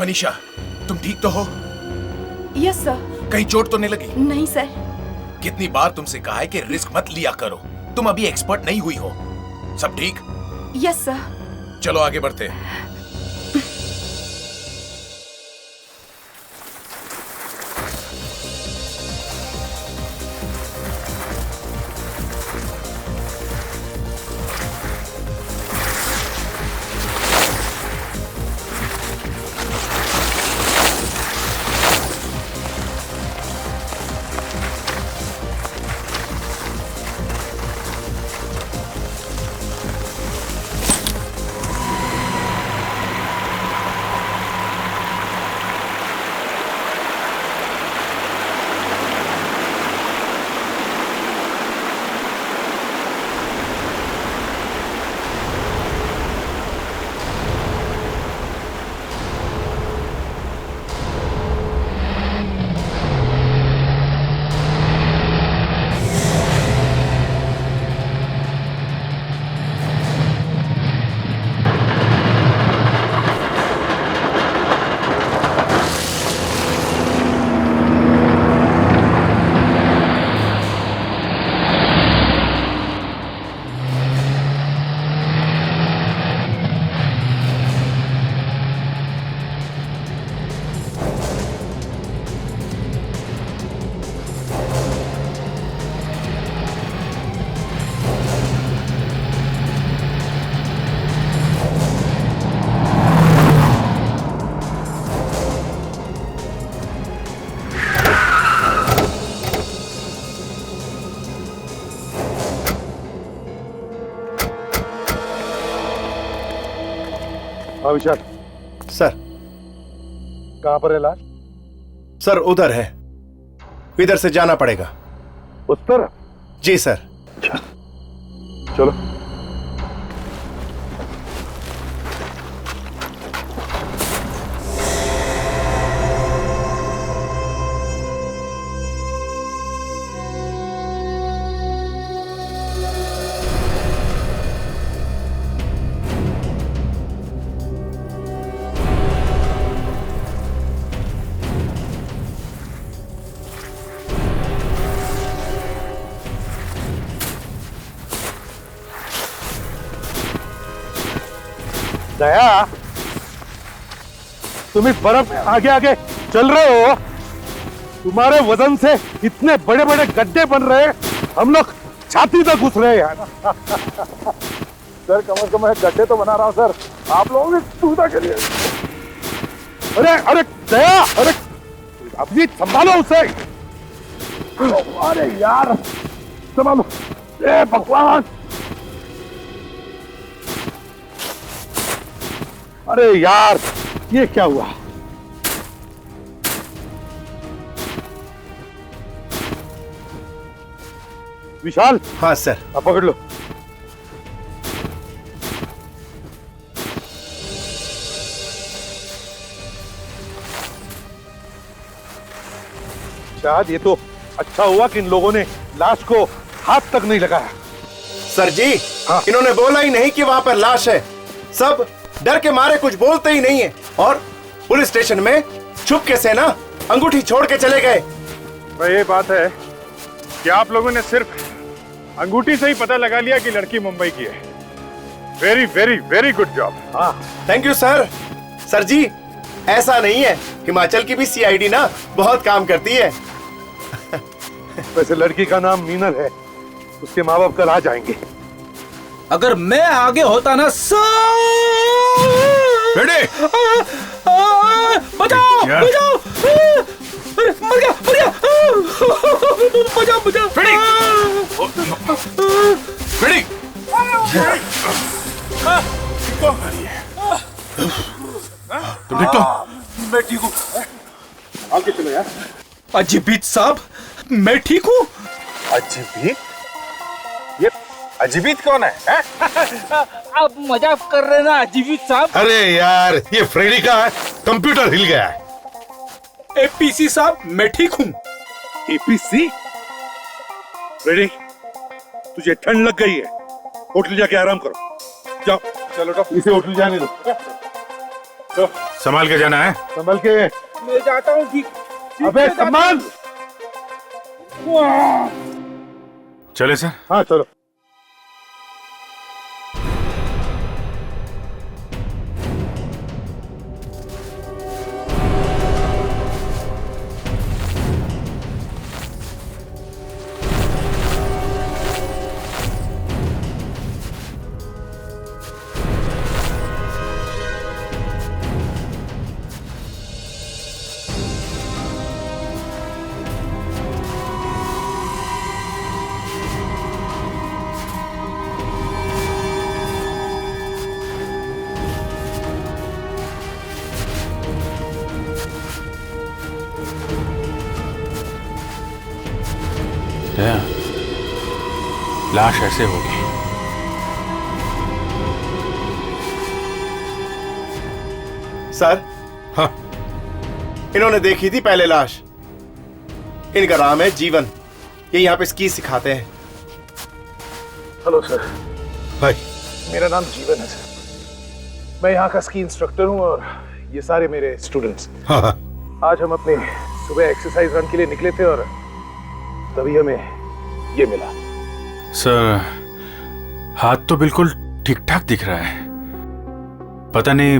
मनीषा, तुम ठीक तो हो? Yes sir. कहीं चोट तो नहीं लगी? नहीं सर। कितनी बार तुमसे कहा है कि रिस्क मत लिया करो, तुम अभी एक्सपर्ट नहीं हुई हो। सब ठीक? Yes sir. चलो आगे बढ़ते हैं। हाँ विशाल। सर। कहाँ पर है लाश? सर उधर है, इधर से जाना पड़ेगा। उस तरफ? जी सर। चलो। दया, तुम इस बर्फ में आगे आगे चल रहे हो, तुम्हारे वजन से इतने बड़े बड़े गड्ढे बन रहे, हम लोग छाती तक घुस रहे हैं। सर कम से कम गड्ढे तो बना रहा हूं सर, आप लोगों की सुविधा के लिए। अरे अरे दया, अरे अभी संभालो उसे। अरे यार संभालो। ए भगवान, अरे यार ये क्या हुआ? विशाल। हाँ सर। अब पकड़ लो। शायद ये तो अच्छा हुआ कि इन लोगों ने लाश को हाथ तक नहीं लगाया। सर जी, हाँ। इन्होंने बोला ही नहीं कि वहां पर लाश है, सब डर के मारे कुछ बोलते ही नहीं है, और पुलिस स्टेशन में चुपके से ना अंगूठी छोड़ के चले गए। भाई ये बात है कि आप लोगों ने सिर्फ अंगूठी से ही पता लगा लिया कि लड़की मुंबई की है। Very very very good job. हाँ थैंक यू सर। सर जी ऐसा नहीं है, हिमाचल की भी सीआईडी ना बहुत काम करती है। वैसे लड़की का नाम मीनल है, उसके माँ बाप कल आ जाएंगे। अगर मैं आगे होता ना बचाओ बचाओ, मर गया बचाओ बचाओ। तुम ठीक तो? मैं ठीक हूँ। आगे चलो यार। अजीबीत साहब, मैं ठीक हूँ। अजीबीत? ये अजीबीत कौन है? आप मजाक कर रहे ना अजीबीत साहब? अरे यार ये फ्रेडी का कंप्यूटर हिल गया है। एपीसी साहब मैं ठीक हूँ। एपीसी? फ्रेडी तुझे ठंड लग गई है, होटल जाके आराम करो। जाओ। चलो इसे होटल जाने दो। संभाल के जाना है। संभल के। मैं जाता हूँ ठीक। अबे संभाल। चले सर। हाँ चलो। लाश ऐसे होगी। सर। हाँ। इन्होंने देखी थी पहले लाश। इनका नाम है जीवन। ये यहाँ पे स्की सिखाते हैं। Hello sir. भाई मेरा नाम जीवन है सर। मैं यहाँ का स्की इंस्ट्रक्टर हूँ और ये सारे मेरे स्टूडेंट्स। हाँ हाँ। आज हम अपने सुबह एक्सरसाइज रन के लिए निकले थे और तभी हमें ये मिला। सर हाथ तो बिल्कुल ठीक ठाक दिख रहा है, पता नहीं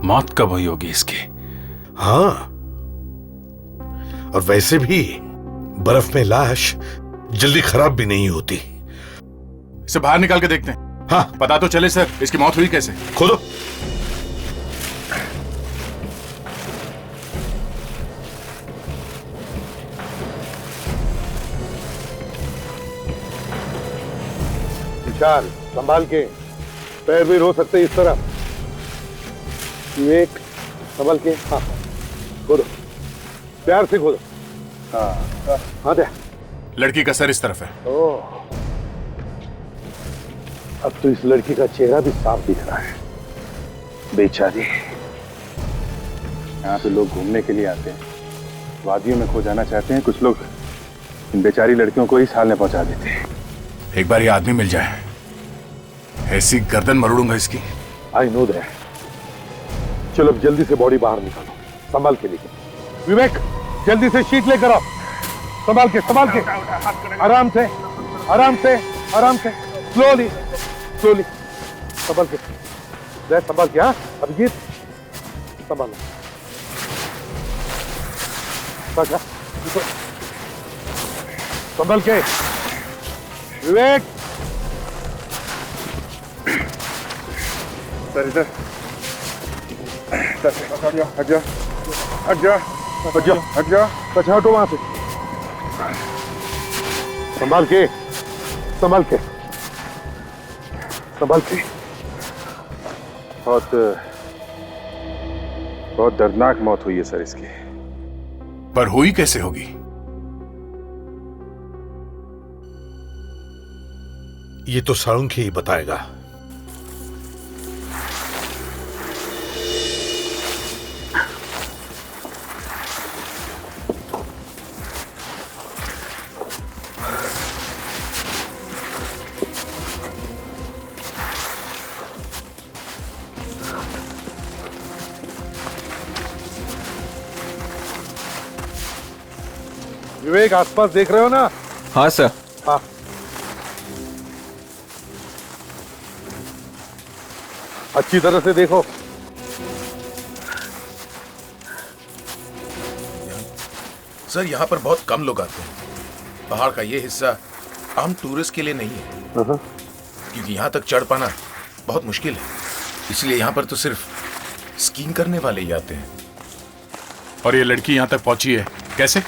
मौत कब हुई होगी इसकी। हाँ, और वैसे भी बर्फ में लाश जल्दी खराब भी नहीं होती। इसे बाहर निकाल के देखते हैं। हाँ पता तो चले सर इसकी मौत हुई कैसे। खोदो। विशाल संभाल के, पैर भी रो सकते इस तरह। एक संभाल के। हाँ खोदो, प्यार से खोदो। हाँ हाँ दे। लड़की का सर इस तरफ है। ओह, अब तो इस लड़की का चेहरा भी साफ दिख रहा है। बेचारी। यहाँ पे लोग घूमने के लिए आते हैं, वादियों में खो जाना चाहते हैं। कुछ लोग इन बेचारी लड़कियों को इस हाल में पहुंचा देते हैं। एक बार ये आदमी मिल जाए, ऐसी गर्दन मरोड़ूंगा इसकी। I know that. चलो अब जल्दी से बॉडी बाहर निकालो, संभाल के लेके। विवेक जल्दी से शीट लेकर आओ। संभाल के, संभाल के, आराम से, आराम से, आराम से, स्लोली स्लोली। संभाल के, संभाल के। हाँ अभिजीत संभालो। संभाल के विवेक। सर इधर हट जा, हट जा, हट जा, हट जा, हट जा। अच्छा हटो वहां से। संभाल के, संभाल के, संभाल के। बहुत बहुत दर्दनाक मौत हुई है सर इसकी। पर हुई कैसे होगी? ये तो साळुंखे ही बताएगा। विवेक आसपास देख रहे हो ना? हाँ सर। हाँ अच्छी तरह से देखो। सर यहाँ पर बहुत कम लोग आते हैं। पहाड़ का ये हिस्सा आम टूरिस्ट के लिए नहीं है, क्योंकि यहाँ तक चढ़ पाना बहुत मुश्किल है। इसलिए यहाँ पर तो सिर्फ स्कीइंग करने वाले ही आते हैं। और ये लड़की यहाँ तक पहुंची है कैसे?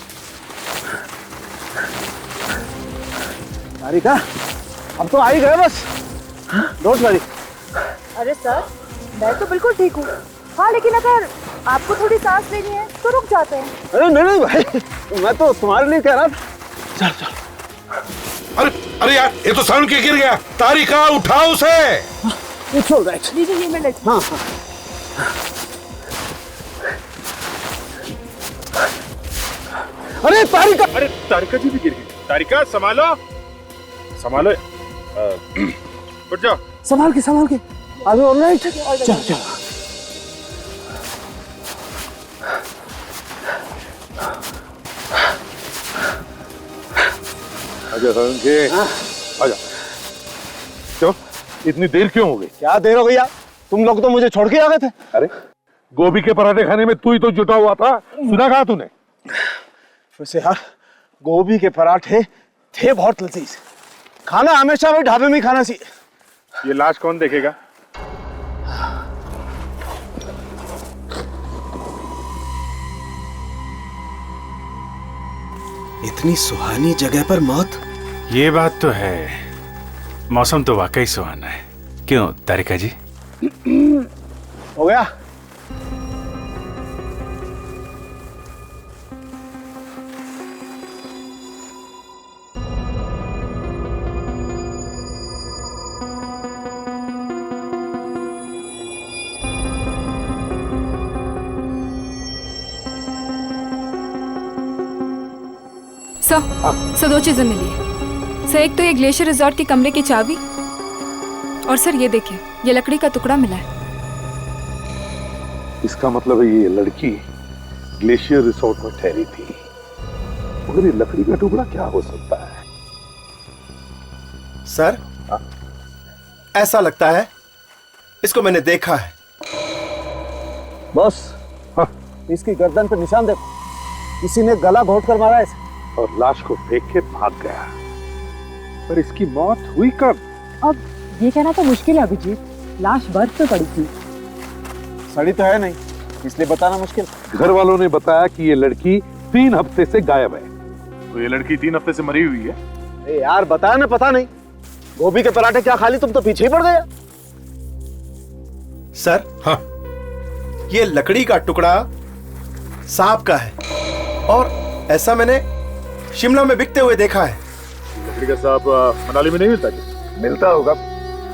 तारिका हम तो आ ही गए बस। Don't worry. अरे सर मैं तो बिल्कुल ठीक हूँ। हाँ लेकिन अगर आपको थोड़ी सांस लेनी है तो रुक जाते हैं। अरे नहीं भाई, मैं तो तुम्हारे लिए कह रहा था। चल चल। अरे अरे यार, ये तो साळुंखे गिर गया। तारिका उठाओ उसे। It's alright. लीजिए ये मैं लेती। हाँ हाँ। अरे तारिका, अरे तारिका जी भी गिर गई। तारिका संभालो, संभालो। उठ जाओ। संभाल के, संभाल के। अरे ऑलराइट। चल चल। आजा के आजा। क्यों इतनी देर क्यों हो गई? क्या देर हो गई यार, तुम लोग तो मुझे छोड़ के आ गए थे। अरे गोभी के पराठे खाने में तू ही तो जुटा हुआ था, सुना कहा तूने? वैसे यार गोभी के पराठे थे बहुत लजीज, खाना हमेशा वही ढाबे में ही खाना चाहिए। ये लाश कौन देखेगा? इतनी सुहानी जगह पर मौत। ये बात तो है, मौसम तो वाकई सुहाना है। क्यों तारिका जी? हो गया? सर 2 चीजें मिली है सर। एक तो ये ग्लेशियर रिजॉर्ट के कमरे की चाबी, और सर ये देखिए ये लकड़ी का टुकड़ा मिला है। इसका मतलब है ये लड़की ग्लेशियर रिसोर्ट में ठहरी थी, मगर ये लकड़ी का टुकड़ा क्या हो सकता है? सर ऐसा लगता है इसको मैंने देखा है। बॉस इसकी गर्दन पर निशान देखो, किसी ने गला घोट कर मारा है और लाश को देख के भाग गया। पर इसकी मौत हुई कब? अब ये कहना तो मुश्किल है अभिजीत, लाश बर्फ पे पड़ी थी। सड़ी तो है नहीं, इसलिए बताना मुश्किल। घर वालों ने बताया कि ये लड़की 3 हफ्ते से गायब है। तो ये लड़की 3 हफ्ते से मरी हुई है। ए यार बताया ना, पता नहीं। गोभी के पराठे क्या खा ली, तुम तो पीछे ही पड़ गए। सर हाँ, ये लकड़ी का टुकड़ा सांप का है, और ऐसा मैंने शिमला में बिकते हुए देखा है। लकड़ी का सांप मनाली में नहीं मिलता क्या? मिलता होगा,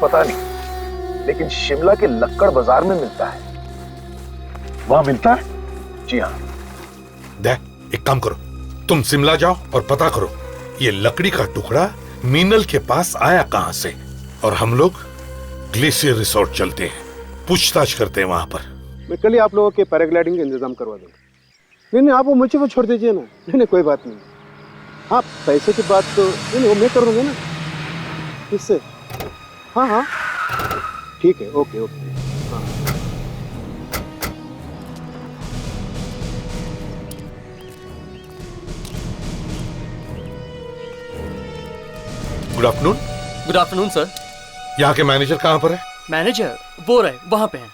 पता नहीं, लेकिन शिमला के लक्कड़ बाजार में मिलता है। वहां मिलता है? जी हाँ। एक काम करो, तुम शिमला जाओ और पता करो ये लकड़ी का टुकड़ा मीनल के पास आया कहां से, और हम लोग ग्लेशियर रिसोर्ट चलते हैं, पूछताछ करते हैं वहां पर। मैं कल ही आप लोगों के पैराग्लाइडिंग का इंतजाम करवा दूंगा। नहीं आप वो मुझे वो छोड़ दीजिए ना। नहीं कोई बात नहीं। हाँ पैसे की बात तो नहीं, वो मैं कर दूंगा ना। किससे? हाँ ठीक है, ओके। हाँ। Good afternoon. Good afternoon sir. यहाँ के मैनेजर कहाँ पर है? मैनेजर वो रहे वहां पे हैं।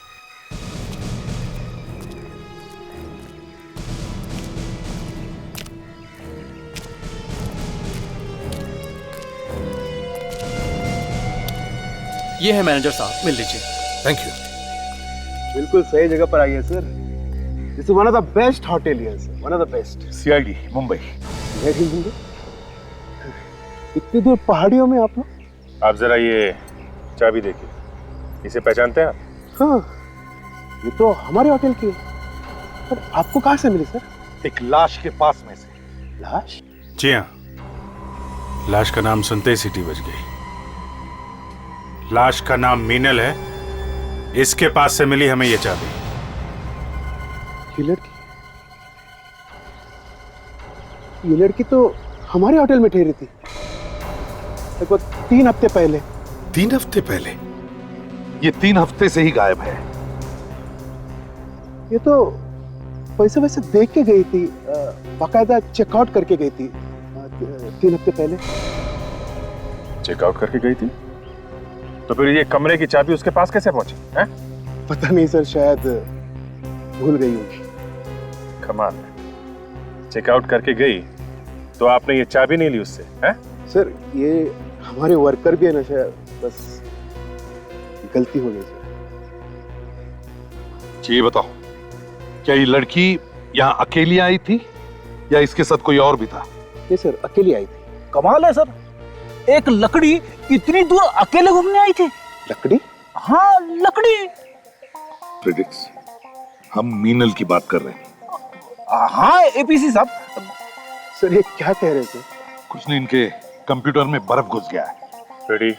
ये है मैनेजर साहब, मिल लीजिए। Thank you. बिल्कुल सही जगह पर आई है sir. This is one of the best hotel here sir, one of the best. CID Mumbai. इतनी दूर पहाड़ियों में आप लोग? आप जरा ये चाबी देखिए, इसे पहचानते हैं आप? हाँ ये तो हमारे होटल की है। पर आपको कहाँ से मिली सर? एक लाश के पास में से। लाश? जी हाँ, लाश का नाम सुनते ही सीटी बज गई। लाश का नाम मीनल है, इसके पास से मिली हमें ये चाबी। ये लड़की तो हमारे होटल में ठहरी थी देखो 3 हफ्ते पहले। 3 हफ्ते पहले? ये 3 हफ्ते से ही गायब है। ये तो पैसे वैसे देख के गई थी, बाकायदा चेकआउट करके गई थी 3 हफ्ते पहले। चेकआउट करके गई थी? तो फिर ये कमरे की चाबी उसके पास कैसे पहुंची है? पता नहीं सर, शायद भूल गई होगी। कमाल है, चेकआउट करके गई तो आपने ये चाबी नहीं ली उससे? हैं? सर ये हमारे वर्कर भी है ना, शायद बस गलती हो गई सर। ये बताओ, क्या ये लड़की यहाँ अकेली आई थी या इसके साथ कोई और भी था? नहीं सर, अकेली आई थी। कमाल है सर, एक लकड़ी इतनी दूर अकेले घूमने आई थी। लकड़ी? हाँ लकड़ी। प्रेडिक्स, हम मीनल की बात कर रहे हैं। हाँ एपीसी साहब। सर ये क्या कह रहे थे? कुछ नहीं, इनके कंप्यूटर में बर्फ घुस गया है। रेडी,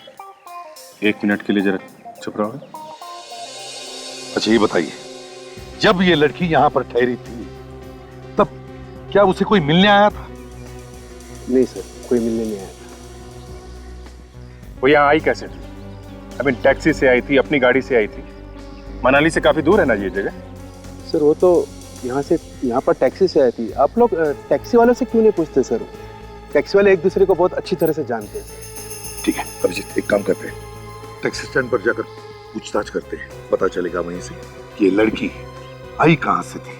1 मिनट के लिए जरा चुप रहो। अच्छा ये बताइए, जब ये लड़की यहाँ पर ठहरी थी तब क्या उसे कोई मिलने आया था? नहीं सर, कोई मिलने नहीं आया था। वो यहाँ आई कैसे थी? आई मीन टैक्सी से आई थी, अपनी गाड़ी से आई थी? मनाली से काफी दूर है ना ये जगह? सर वो तो यहाँ से यहाँ पर टैक्सी से आई थी। आप लोग टैक्सी वालों से क्यों नहीं पूछते सर? टैक्सी वाले एक दूसरे को बहुत अच्छी तरह से जानते हैं। ठीक है अभिजीत, एक काम करते हैं, टैक्सी स्टैंड पर जाकर पूछताछ करते हैं, पता चलेगा वहीं से कि ये लड़की आई कहां से थी,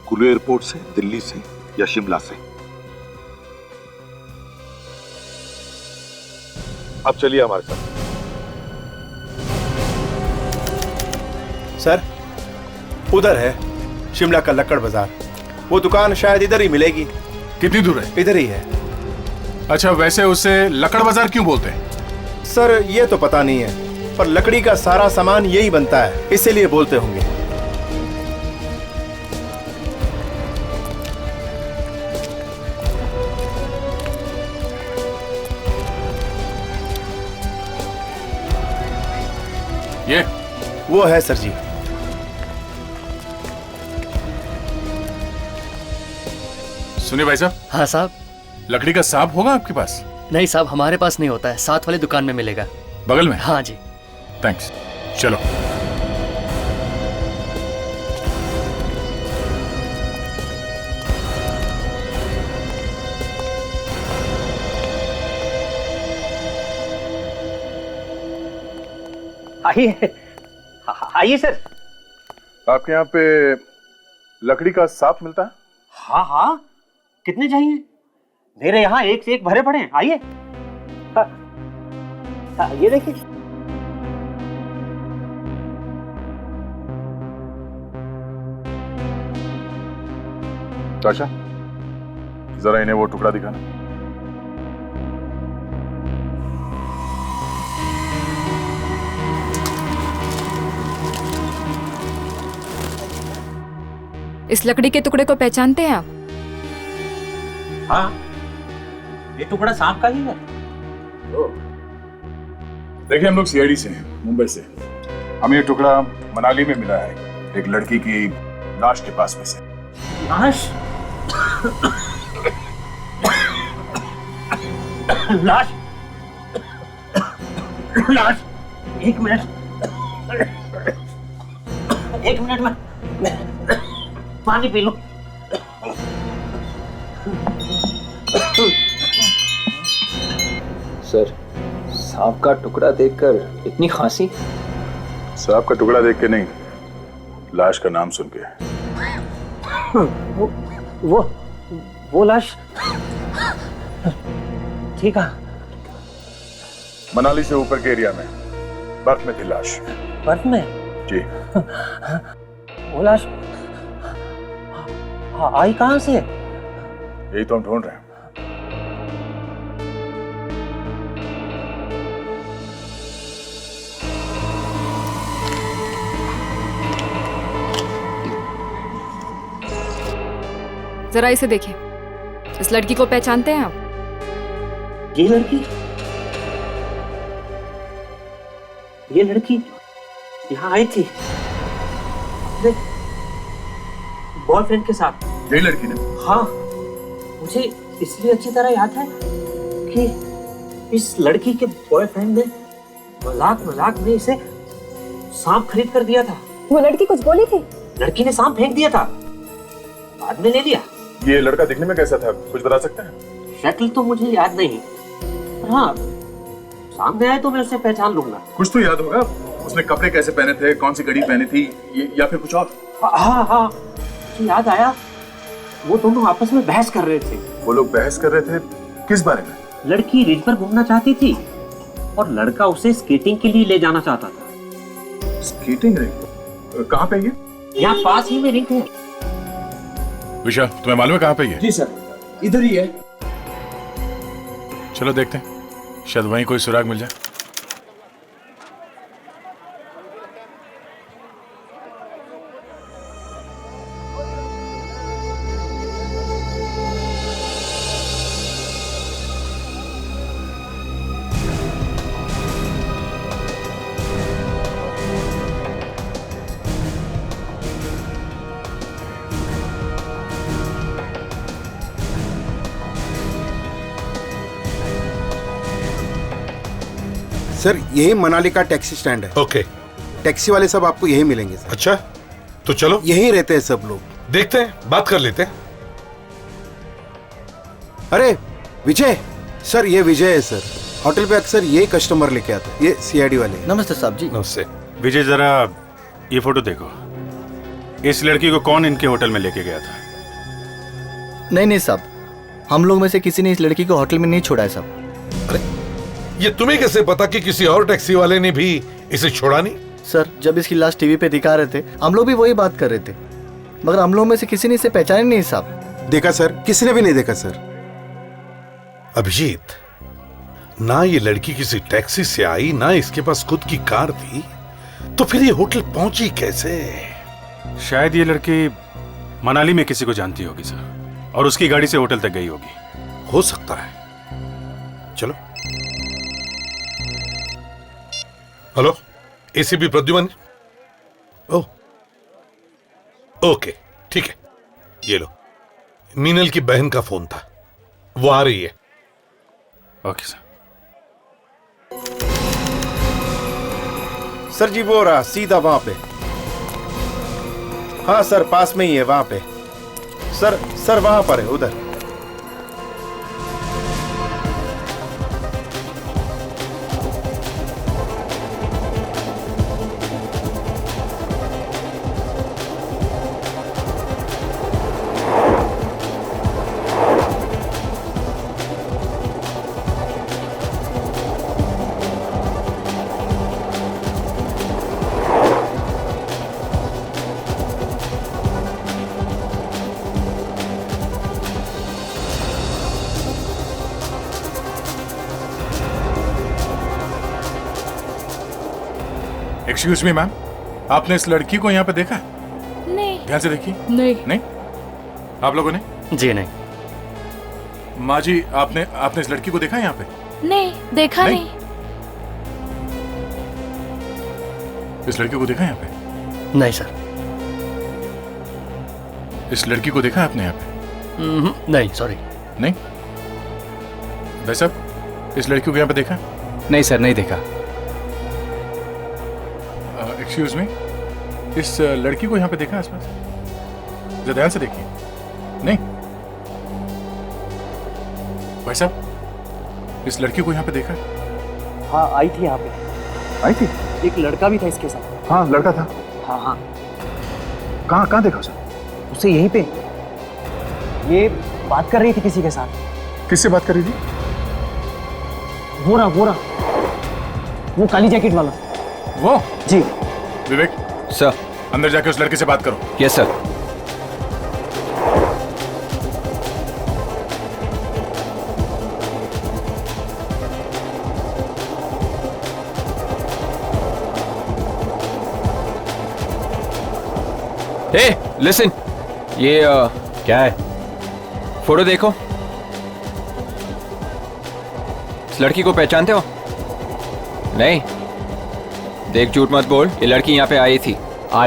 कुल्लू एयरपोर्ट से, दिल्ली से या शिमला से। अब चलिए हमारे साथ। सर उधर है शिमला का लक्कड़ बाजार, वो दुकान शायद इधर ही मिलेगी। कितनी दूर है? इधर ही है। अच्छा, वैसे उसे लकड़ बाजार क्यों बोलते हैं? सर ये तो पता नहीं है, पर लकड़ी का सारा सामान यही बनता है, इसीलिए बोलते होंगे। ये वो है सर जी। सुनिए भाई साहब। हाँ साहब। लकड़ी का सांप होगा आपके पास? नहीं साहब, हमारे पास नहीं होता है, साथ वाली दुकान में मिलेगा। बगल में? हाँ जी। थैंक्स, चलो। आइए आइए सर। आपके यहाँ पे लकड़ी का सांप मिलता है? हाँ हाँ, कितने चाहिए? मेरे यहाँ एक से एक भरे पड़े हैं। आइए। ये देखिए। ताशा, जरा इन्हें वो टुकड़ा दिखाना। इस लकड़ी के टुकड़े को पहचानते हैं आप? हाँ, ये टुकड़ा सांप का ही है। देखिए, हम लोग सीआईडी से हैं, मुंबई से। हमें ये टुकड़ा मनाली में मिला है, एक लड़की की लाश के पास में से। लाश? लाश? लाश? एक मिनट में पानी पी लो। सर, सांप का टुकड़ा देखकर इतनी खांसी? सांप का टुकड़ा देख के नहीं, लाश का नाम सुन के। वो लाश ठीक है। मनाली से ऊपर के एरिया में बर्फ में थी लाश। बर्फ में? जी। वो लाश आई कहां से? यही तो हम ढूंढ रहे हैं। जरा इसे देखिए। इस लड़की को पहचानते हैं आप? ये लड़की यहाँ आई थी अपने बॉयफ्रेंड के साथ। यही लड़की ने? हाँ, मुझे इसलिए अच्छी तरह याद है कि इस लड़की के बॉयफ्रेंड ने मजाक में इसे सांप खरीद कर दिया था। वो लड़की कुछ बोली थी? लड़की ने सांप फेंक दिया था, बाद में ले लिया। ये लड़का दिखने में कैसा था, कुछ बता सकते हैं? शक्ल तो मुझे याद नहीं, हाँ सामने आए तो मैं उसे पहचान लूंगा। कुछ तो याद होगा, उसने कपड़े कैसे पहने थे, कौन सी घड़ी पहनी थी, या फिर कुछ और? हाँ, मुझे याद आया, वो दोनों आपस में बहस कर रहे थे। वो लोग बहस कर रहे थे किस बारे में? लड़की रिज पर घूमना चाहती थी और लड़का उसे स्केटिंग के लिए ले जाना चाहता था। Skating ring? कहाँ पे ये? यहाँ पास ही में रिंग है। विशा, तुम्हें मालूम है कहाँ पे ये? जी सर, इधर ही है। चलो देखते हैं, शायद वहीं कोई सुराग मिल जाए। सर यही मनाली का टैक्सी स्टैंड है। ओके। टैक्सी वाले सब आपको यही मिलेंगे सर। अच्छा, तो चलो यहीं रहते हैं सब लोग। देखते हैं, बात कर लेते हैं। अरे विजय सर, ये विजय है सर। होटल पे अक्सर ये कस्टमर लेके आते हैं, ये सीआईडी वाले। नमस्ते साहब जी। नमस्ते। विजय जरा ये फोटो देखो। इस लड़की को कौन इनके होटल में लेके गया था? नहीं साहब, हम लोग में से किसी ने इस लड़की को होटल में नहीं छोड़ा है साहब। अरे ये तुम्हें कैसे पता कि किसी और टैक्सी वाले ने भी इसे छोड़ा नहीं? सर जब इसकी लाश टीवी पे दिखा रहे थे हम लोग भी वही बात कर रहे थे, मगर हम लोग में से किसी ने इसे पहचाने नहीं साहब। देखा सर, किसी ने भी नहीं देखा सर। अभिजीत, ना ये लड़की किसी टैक्सी से आई, ना इसके पास खुद की कार थी, तो फिर ये होटल पहुंची कैसे? शायद ये लड़की मनाली में किसी को जानती होगी सर, और उसकी गाड़ी से होटल तक गई होगी। हो सकता है। चलो। Hello, ACP Pradyuman. Oh, okay, ठीक है। ये लो, मीनल की बहन का फोन था, वो आ रही है। Okay sir. सर जी वो रहा सीधा वहां पे। हाँ सर, पास में ही है वहां पे। सर वहां पर है, उधर। एक्सक्यूज मी मैम, आपने इस लड़की को यहाँ पे देखा है? नहीं। ध्यान से देखिए। नहीं। आप लोगों ने? जी नहीं। माँ जी, आपने इस लड़की को देखा है यहाँ पे? नहीं, देखा नहीं। इस लड़की को देखा है यहाँ पे? नहीं सर। इस लड़की को देखा है आपने यहाँ पे? नहीं, सॉरी। नहीं? भाई साहब, इस लड़की को यहाँ पे देखा? नहीं सर, नहीं देखा। एक्सक्यूज मी, इस लड़की को यहाँ पे देखा आसपास? जरा ध्यान से देखिए। नहीं? भाई साहब, इस लड़की को यहाँ पे देखा? हाँ, आई थी यहाँ पे। आई थी? एक लड़का भी था इसके साथ। हाँ, लड़का था। हाँ। कहाँ देखा उसे? उसे यहीं पे, ये बात कर रही थी किसी के साथ। किससे बात कर रही थी? वो रहा, वो काली जैकेट वाला। वो? जी। विवेक सर, अंदर जाके उस लड़के से बात करो। Yes sir. हे लिसन, ये क्या है? फोटो देखो। इस लड़की को पहचानते हो? नहीं? देख, झूठ मत बोल, ये लड़की यहाँ पे आई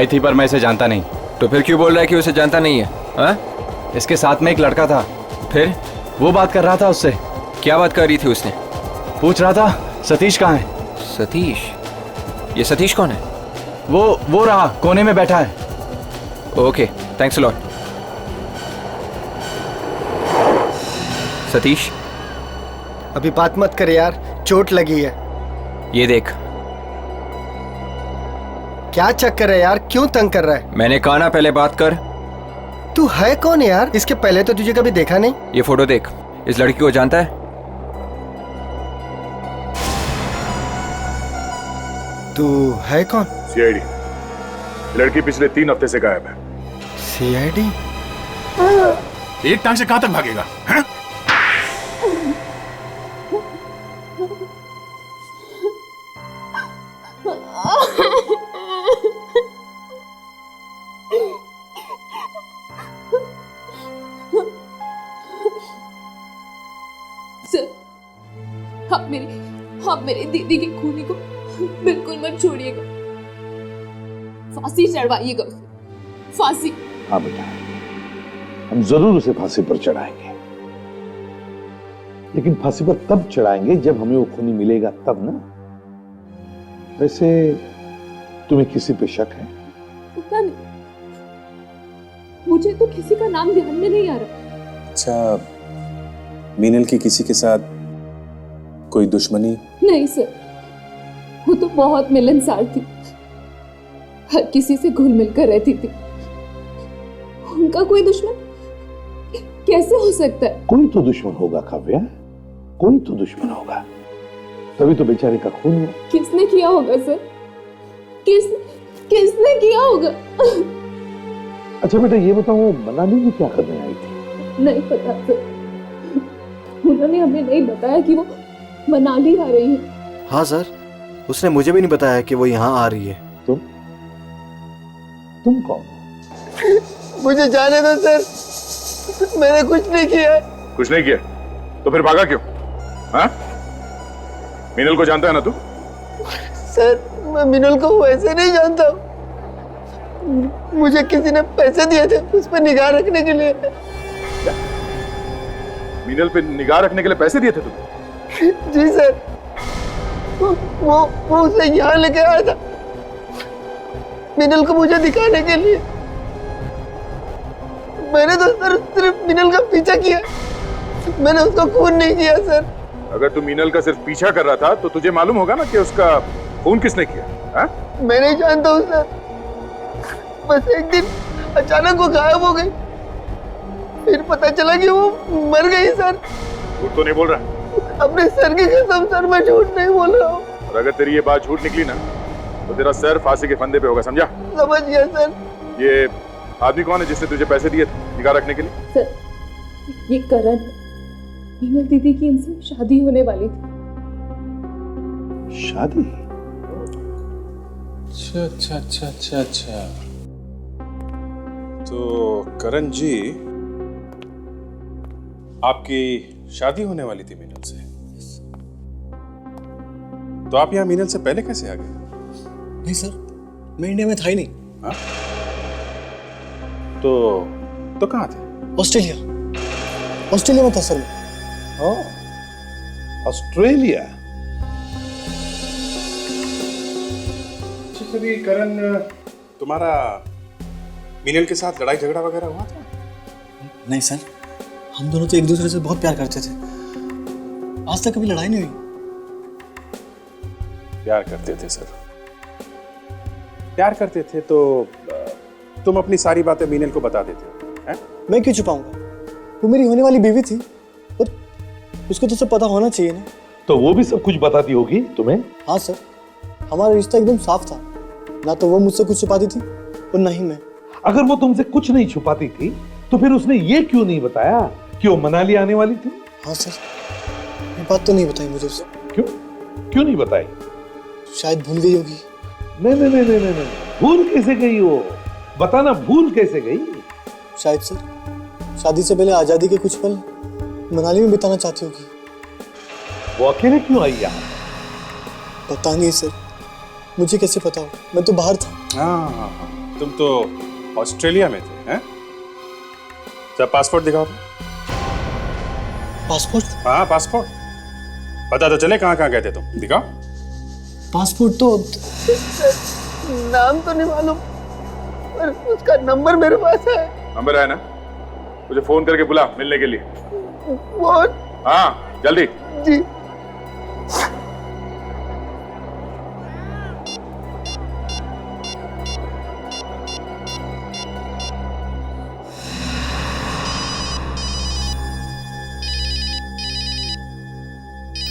थी पर मैं इसे जानता नहीं। तो फिर क्यों बोल रहा है कि उसे जानता नहीं है? हाँ? इसके साथ में एक लड़का था। फिर? वो बात कर रहा था उससे। क्या बात कर रही थी उसने? पूछ रहा था सतीश कहाँ है। सतीश? ये सतीश कौन है? वो रहा, कोने में बैठा है। Okay, thanks a lot. Satish, अभी बात मत कर यार, चोट लगी है। ये देख। क्या चक्कर है यार, क्यों तंग कर रहा है? मैंने कहा ना पहले बात कर। तू है कौन यार? इसके पहले तो तुझे कभी देखा नहीं। ये फोटो देख, इस लड़की को जानता है? तू है कौन? सीआईडी। लड़की पिछले 3 हफ्ते से गायब है। सीआईडी? एक टांग से कहां तक भागेगा? है? सर, आप मेरी दीदी की खूनी को बिल्कुल मत छोड़िएगा। फांसी चढ़वाइएगा उसे, फांसी। हाँ बेटा, हम जरूर उसे फांसी पर चढ़ाएंगे, लेकिन फांसी पर तब चढ़ाएंगे जब हमें वो खूनी मिलेगा, तब ना। वैसे तुम्हें किसी पे शक है? पता नहीं, मुझे तो किसी का नाम ध्यान में नहीं आ रहा। अच्छा, मीनल की किसी के साथ कोई दुश्मनी? नहीं सर, वो तो बहुत मिलनसार थी, हर किसी से घुल मिलकर रहती थी। उनका कोई दुश्मन कैसे हो सकता है? कोई तो दुश्मन होगा काव्या, कोई तो दुश्मन होगा, तभी तो बेचारे का खून हुआ। किसने किया होगा सर? किसने किया होगा? अच्छा बेटा ये बताओ, मनाली में क्या करने आई थी? नहीं पता सर, उन्होंने हमें नहीं बताया कि वो मनाली आ रही है। हाँ सर, उसने मुझे भी नहीं बताया कि वो यहाँ आ रही है। तुम कौन? मुझे जाने दो सर, मैंने कुछ नहीं किया। कुछ नहीं किया तो फिर भागा क्यों? हाँ? मीनल को जानता है ना तू? सर मैं मिनल को वैसे नहीं जानता, मुझे किसी ने पैसे दिए थे उस पर निगाह रखने के लिए। मीनल पे निगाह रखने के लिए पैसे दिए थे तुम? जी सर, वो उसे यहाँ लेके आया था मिनल को मुझे दिखाने के लिए। मैंने तो सर सिर्फ मिनल का पीछा किया, मैंने उसको खून नहीं किया सर। अगर तू मीनल का सिर्फ पीछा कर रहा था तो तुझे मालूम होगा ना कि उसका खून किसने किया? हाँ? मैं नहीं जानता हूँ सर, बस एक दिन अचानक वो गायब हो गई, फिर पता चला कि वो मर गई सर। झूठ तो नहीं बोल रहा? अपने सर की कसम सर, मैं झूठ नहीं बोल रहा हूँ। और अगर तेरी ये बात झूठ निकली ना तो तेरा सर फांसी के फंदे पे होगा, समझा? समझ गया सर। ये आदमी कौन है जिसने तुझे पैसे दिए थे निगाह रखने के लिए? सर ये करण है, मीनल दीदी की इनसे शादी होने वाली थी। शादी? अच्छा अच्छा अच्छा अच्छा अच्छा, तो करण जी आपकी शादी होने वाली थी मीनल से, तो आप यहाँ मीनल से पहले कैसे आ गए? नहीं सर, मैं इंडिया में था ही नहीं। हाँ? तो कहाँ थे? ऑस्ट्रेलिया में था सर। ऑस्ट्रेलिया? कभी करण तुम्हारा मीनल के साथ लड़ाई झगड़ा वगैरह हुआ था? नहीं सर, हम दोनों तो एक दूसरे से बहुत प्यार करते थे, आज तक कभी लड़ाई नहीं हुई। प्यार करते थे सर, प्यार करते थे तो तुम अपनी सारी बातें मीनल को बता देते हैं? मैं क्यों छुपाऊंगा, वो मेरी होने वाली बीवी थी, और उसको तो सब पता होना चाहिए ना। तो वो भी सब कुछ बताती होगी तुम्हें? हाँ सर, हमारा रिश्ता एकदम साफ था, ना तो वो मुझसे कुछ छुपाती थी और ना ही मैं। अगर वो तुमसे कुछ नहीं छुपाती थी तो फिर उसने ये क्यों नहीं बताया कि वो मनाली आने वाली थी? हाँ सर, ये बात तो नहीं बताई मुझे उससे। क्यों नहीं बताई? शायद भूल गई होगी। नहीं, भूल कैसे गई वो? बताना, भूल कैसे गई? शायद सर, शादी से पहले आजादी के कुछ पल मनाली में बिताना चाहती होगी। वो अकेले क्यों आई यहाँ? पता नहीं सर, मुझे कैसे पता हो, मैं तो बाहर था। हाँ, तुम तो ऑस्ट्रेलिया में थे हैं? जब पासपोर्ट दिखाओ। पासपोर्ट? हाँ पासपोर्ट, पता तो चले कहाँ कहाँ गए थे तुम, दिखाओ। पासपोर्ट तो नाम तो नहीं मालूम, पर उसका नंबर मेरे पास है। नंबर है ना? मुझे फोन करके बुला मिलने के लिए। फोन? हाँ जल्दी। जी।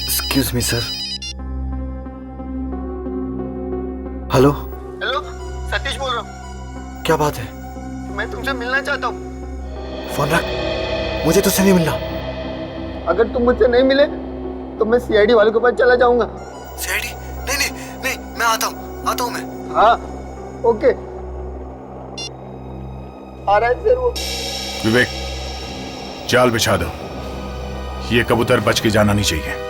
Excuse me sir. Hello Satish बोल रहा हूँ। क्या बात है? मैं तुमसे मिलना चाहता हूँ। फोन रख, मुझे तुझसे नहीं मिलना। अगर तुम मुझसे नहीं मिले तो मैं सीआईडी वालों के पास चला जाऊंगा। सीआईडी? नहीं, मैं आता हूँ मैं। हाँ ओके, आ रहा है सर वो। विवेक, जाल बिछा दो, ये कबूतर बच के जाना नहीं चाहिए।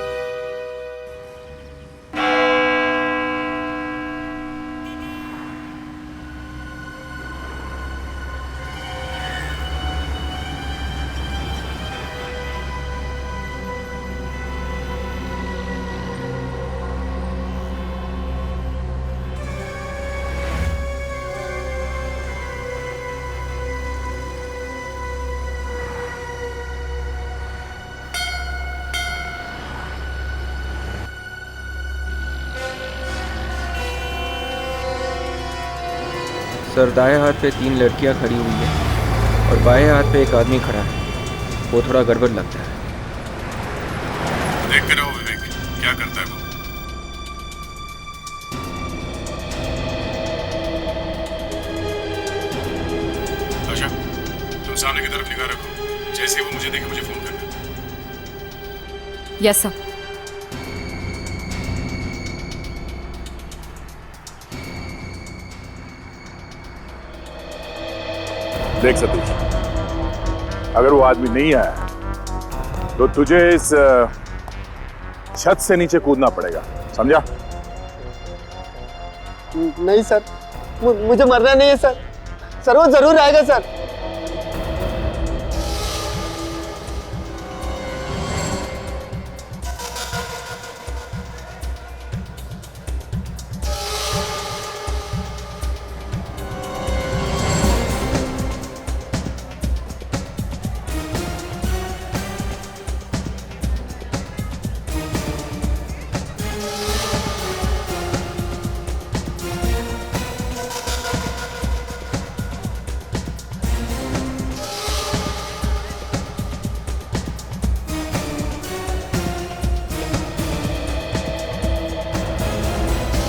सर, दाएं हाथ पे 3 लड़कियां खड़ी हुई है और बाएं हाथ पे एक आदमी खड़ा है। वो थोड़ा गड़बड़ लगता है। देखते रहो विवेक, क्या करता है वो। आशा, तुम सामने की तरफ निगाह रखो। जैसे ही वो मुझे देखे मुझे फोन करना। Yes sir. देख सतीश, अगर वो आदमी नहीं आया तो तुझे इस छत से नीचे कूदना पड़ेगा, समझा? नहीं सर, मुझे मरना नहीं है सर। सर वो जरूर आएगा सर।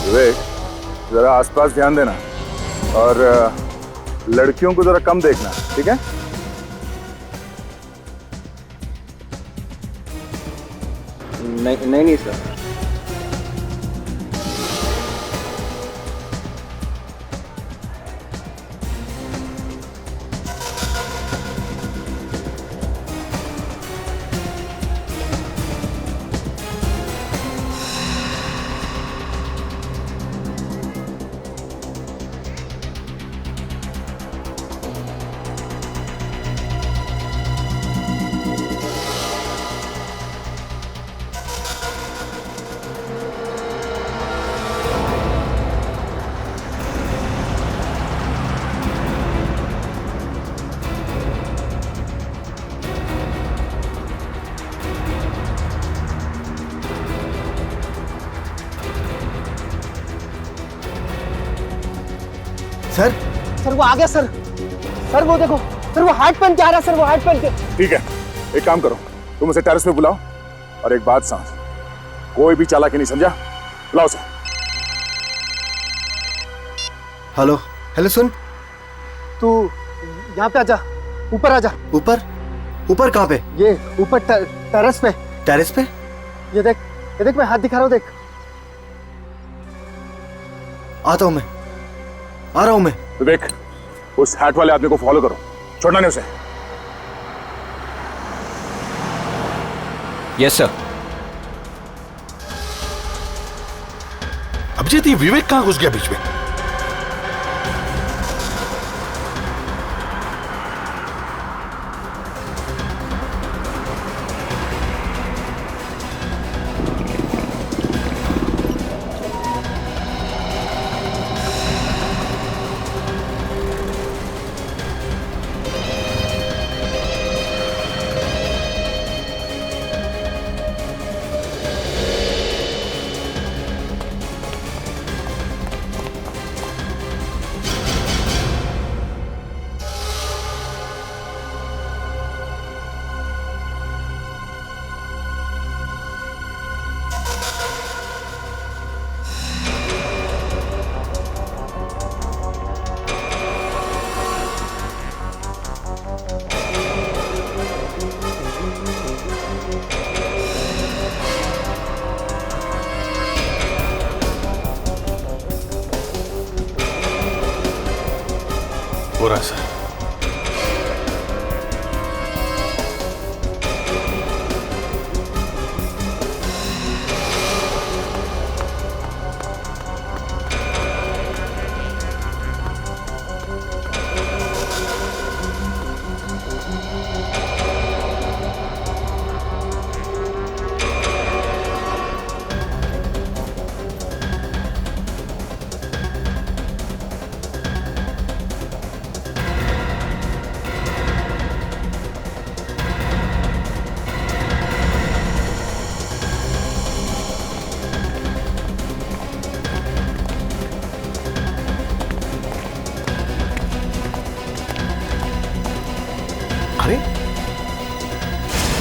विवेक, जरा आसपास ध्यान देना और लड़कियों को जरा कम देखना, ठीक है? नहीं सर। सर वो आ गया सर। सर वो देखो, सर वो हार्ट पहन के आ रहा है। सर वो हार्ट पहन के। ठीक है, एक काम करो, तुम उसे टेरेस पे बुलाओ और एक बात समझ, कोई भी चालाकी नहीं, समझा? बुलाओ उसे। हेलो हेलो, सुन, तू यहाँ पे आजा, ऊपर आजा। ऊपर? ऊपर कहाँ पे? ये ऊपर टेरेस पे। टेरेस पे? ये देख मैं हाथ दिखा रहा हूँ, देख। आता हूँ मैं, आ रहा हूँ मैं। विवेक, उस हैट वाले आदमी को फॉलो करो, छोड़ना नहीं उसे। Yes sir. अभिजीत, ये विवेक कहाँ घुस गया बीच में? हो रहा सर।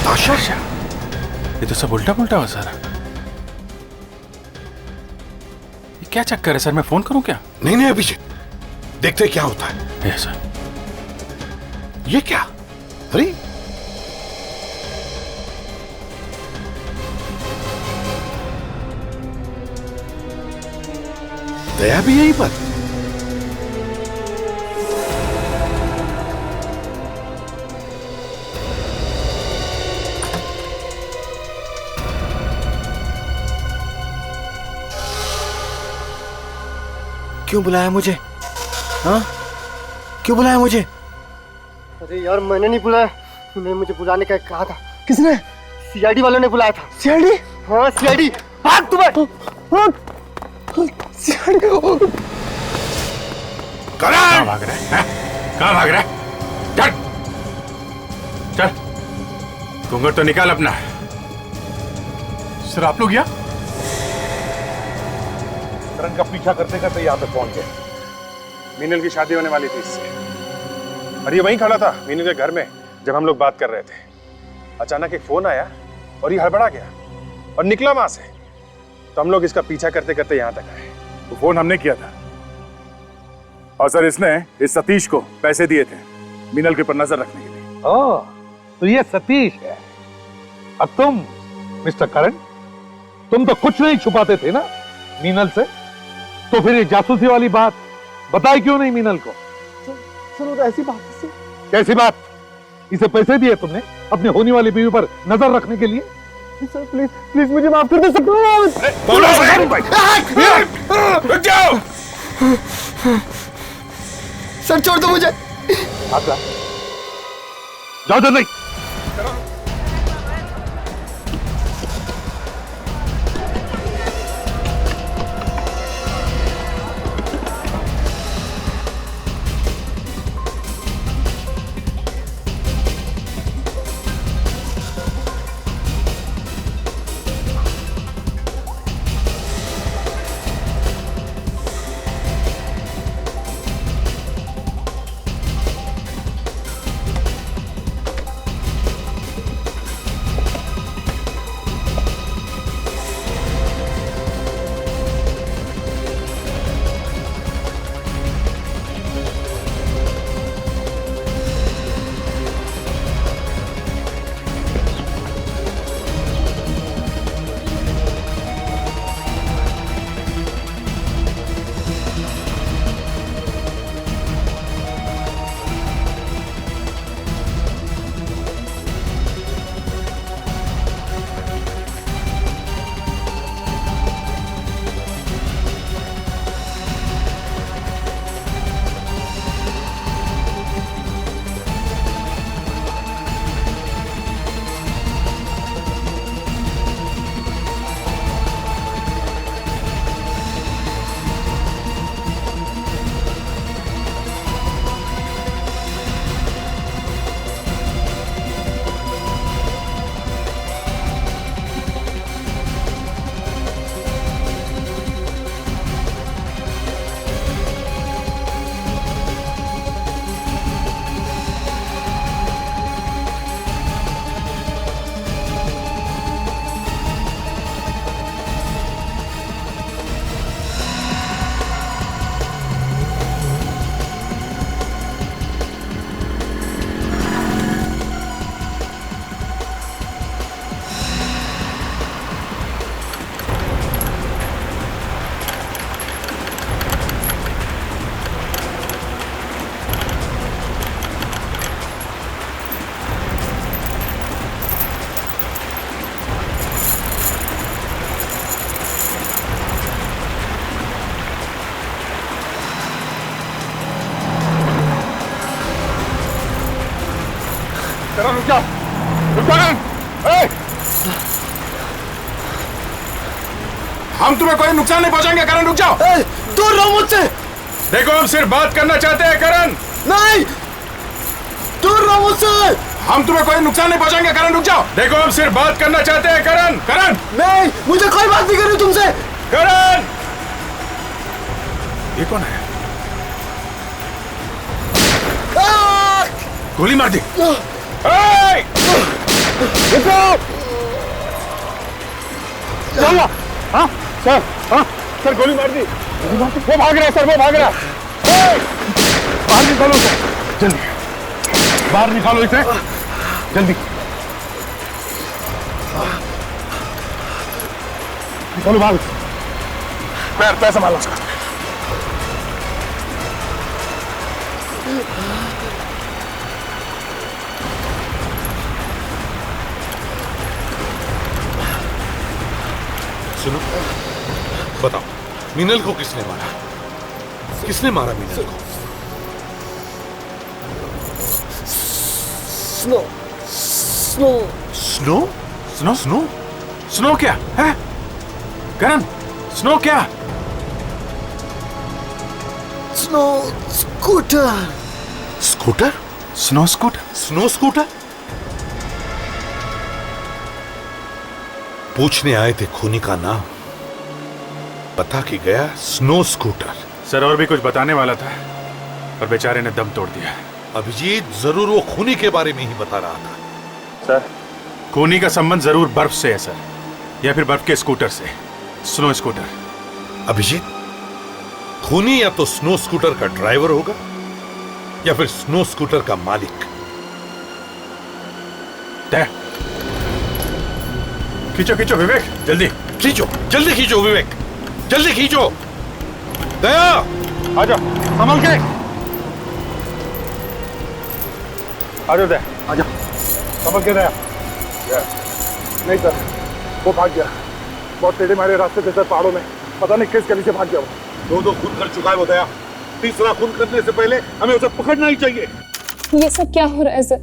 नताशा? ये तो सब उल्टा पुल्टा हो सर। ये क्या चक्कर है सर? मैं फोन करूं क्या? नहीं नहीं अभिजीत, देखते क्या होता है। Yes sir. ये क्या? अरे दया भी यहीं पर। क्यों बुलाया मुझे? हाँ, क्यों बुलाया मुझे? अरे यार मैंने नहीं बुलाया, उन्हें मुझे बुलाने का कहा था। किसने? सीआईडी वालों ने बुलाया था। सीआईडी? हाँ सीआईडी। भाग तुम्हें। सीआईडी। कहाँ भाग रहा है? कहाँ भाग रहा है? चल चल, घूंघट तो निकाल अपना। सर आप लोग यहाँ? करण का पीछा करते करते यहाँ पे पहुंच गए। मीनल की शादी होने वाली थी इससे, और ये वहीं खड़ा था मीनल के घर में जब हम लोग बात कर रहे थे। अचानक एक फोन आया और ये हड़बड़ा गया और निकला वहां से। तो हम लोग इसका पीछा करते करते यहाँ तक आए। तो फोन हमने किया था और सर इसने इस सतीश को पैसे दिए थे मीनल के ऊपर नजर रखने के लिए। ओह, तो ये सतीश है। अब तुम मिस्टर करण, तुम तो कुछ नहीं छुपाते थे ना मीनल से, तो फिर ये जासूसी वाली बात बताई क्यों नहीं मीनल को? सर ऐसी बात है। कैसी बात? इसे पैसे दिए तुमने अपनी होने वाली बीवी पर नजर रखने के लिए? सर प्लीज प्लीज मुझे माफ कर दे सर। रुक जाओ। सर छोड़ दो मुझे। जाओ जल्दी। रुक जाओ, रुक जाओ। हम तुम्हें कोई नुकसान नहीं पहुंचाएंगे करण, रुक जाओ। दूर रहो मुझसे। देखो हम सिर्फ बात करना चाहते हैं करण। नहीं, दूर रहो मुझसे। हम तुम्हें कोई नुकसान नहीं पहुंचाएंगे करण, रुक जाओ। देखो हम सिर्फ बात करना चाहते हैं करण। करण नहीं, मुझे कोई बात नहीं करनी तुमसे। करण, ये कौन है? गोली मार दी। हाँ सर, हाँ सर, गोली मार दी। वो भाग रहा है सर, वो भाग रहा है। बाहर निकालो सर, जल्दी बाहर निकालो इसे, जल्दी निकालो बाहर। पैर संभालो उसका। सुनो, बताओ मीनल को किसने मारा? किसने मारा मीनल को? Snow snow snow snow snow snow क्या है? करण, स्नो क्या? Snow scooter. Scooter? Snow scooter? Snow scooter? पूछने आए थे खूनी का नाम, बता के गया स्नो स्कूटर। सर और भी कुछ बताने वाला था पर बेचारे ने दम तोड़ दिया। अभिजीत जरूर वो खूनी के बारे में ही बता रहा था। सर, खूनी का संबंध जरूर बर्फ से है सर, या फिर बर्फ के स्कूटर से, स्नो स्कूटर। अभिजीत, खूनी या तो स्नो स्कूटर का ड्राइवर होगा या फिर स्नो स्कूटर का मालिक। तय। खींचो खींचो विवेक, जल्दी खींचो, जल्दी खींचो विवेक, जल्दी खींचो। दया, आजा, संभल के आजा। दया, आजा, संभल के दया। नहीं सर, वो भाग गया। बहुत टेढ़े मेढ़े रास्ते थे सर, पहाड़ों में, पता नहीं किस गली से भाग गया वो। दो खून कर चुका है वो दया। तीसरा खून करने से पहले हमें उसे पकड़ना ही चाहिए। ये सब क्या हो रहा है सर?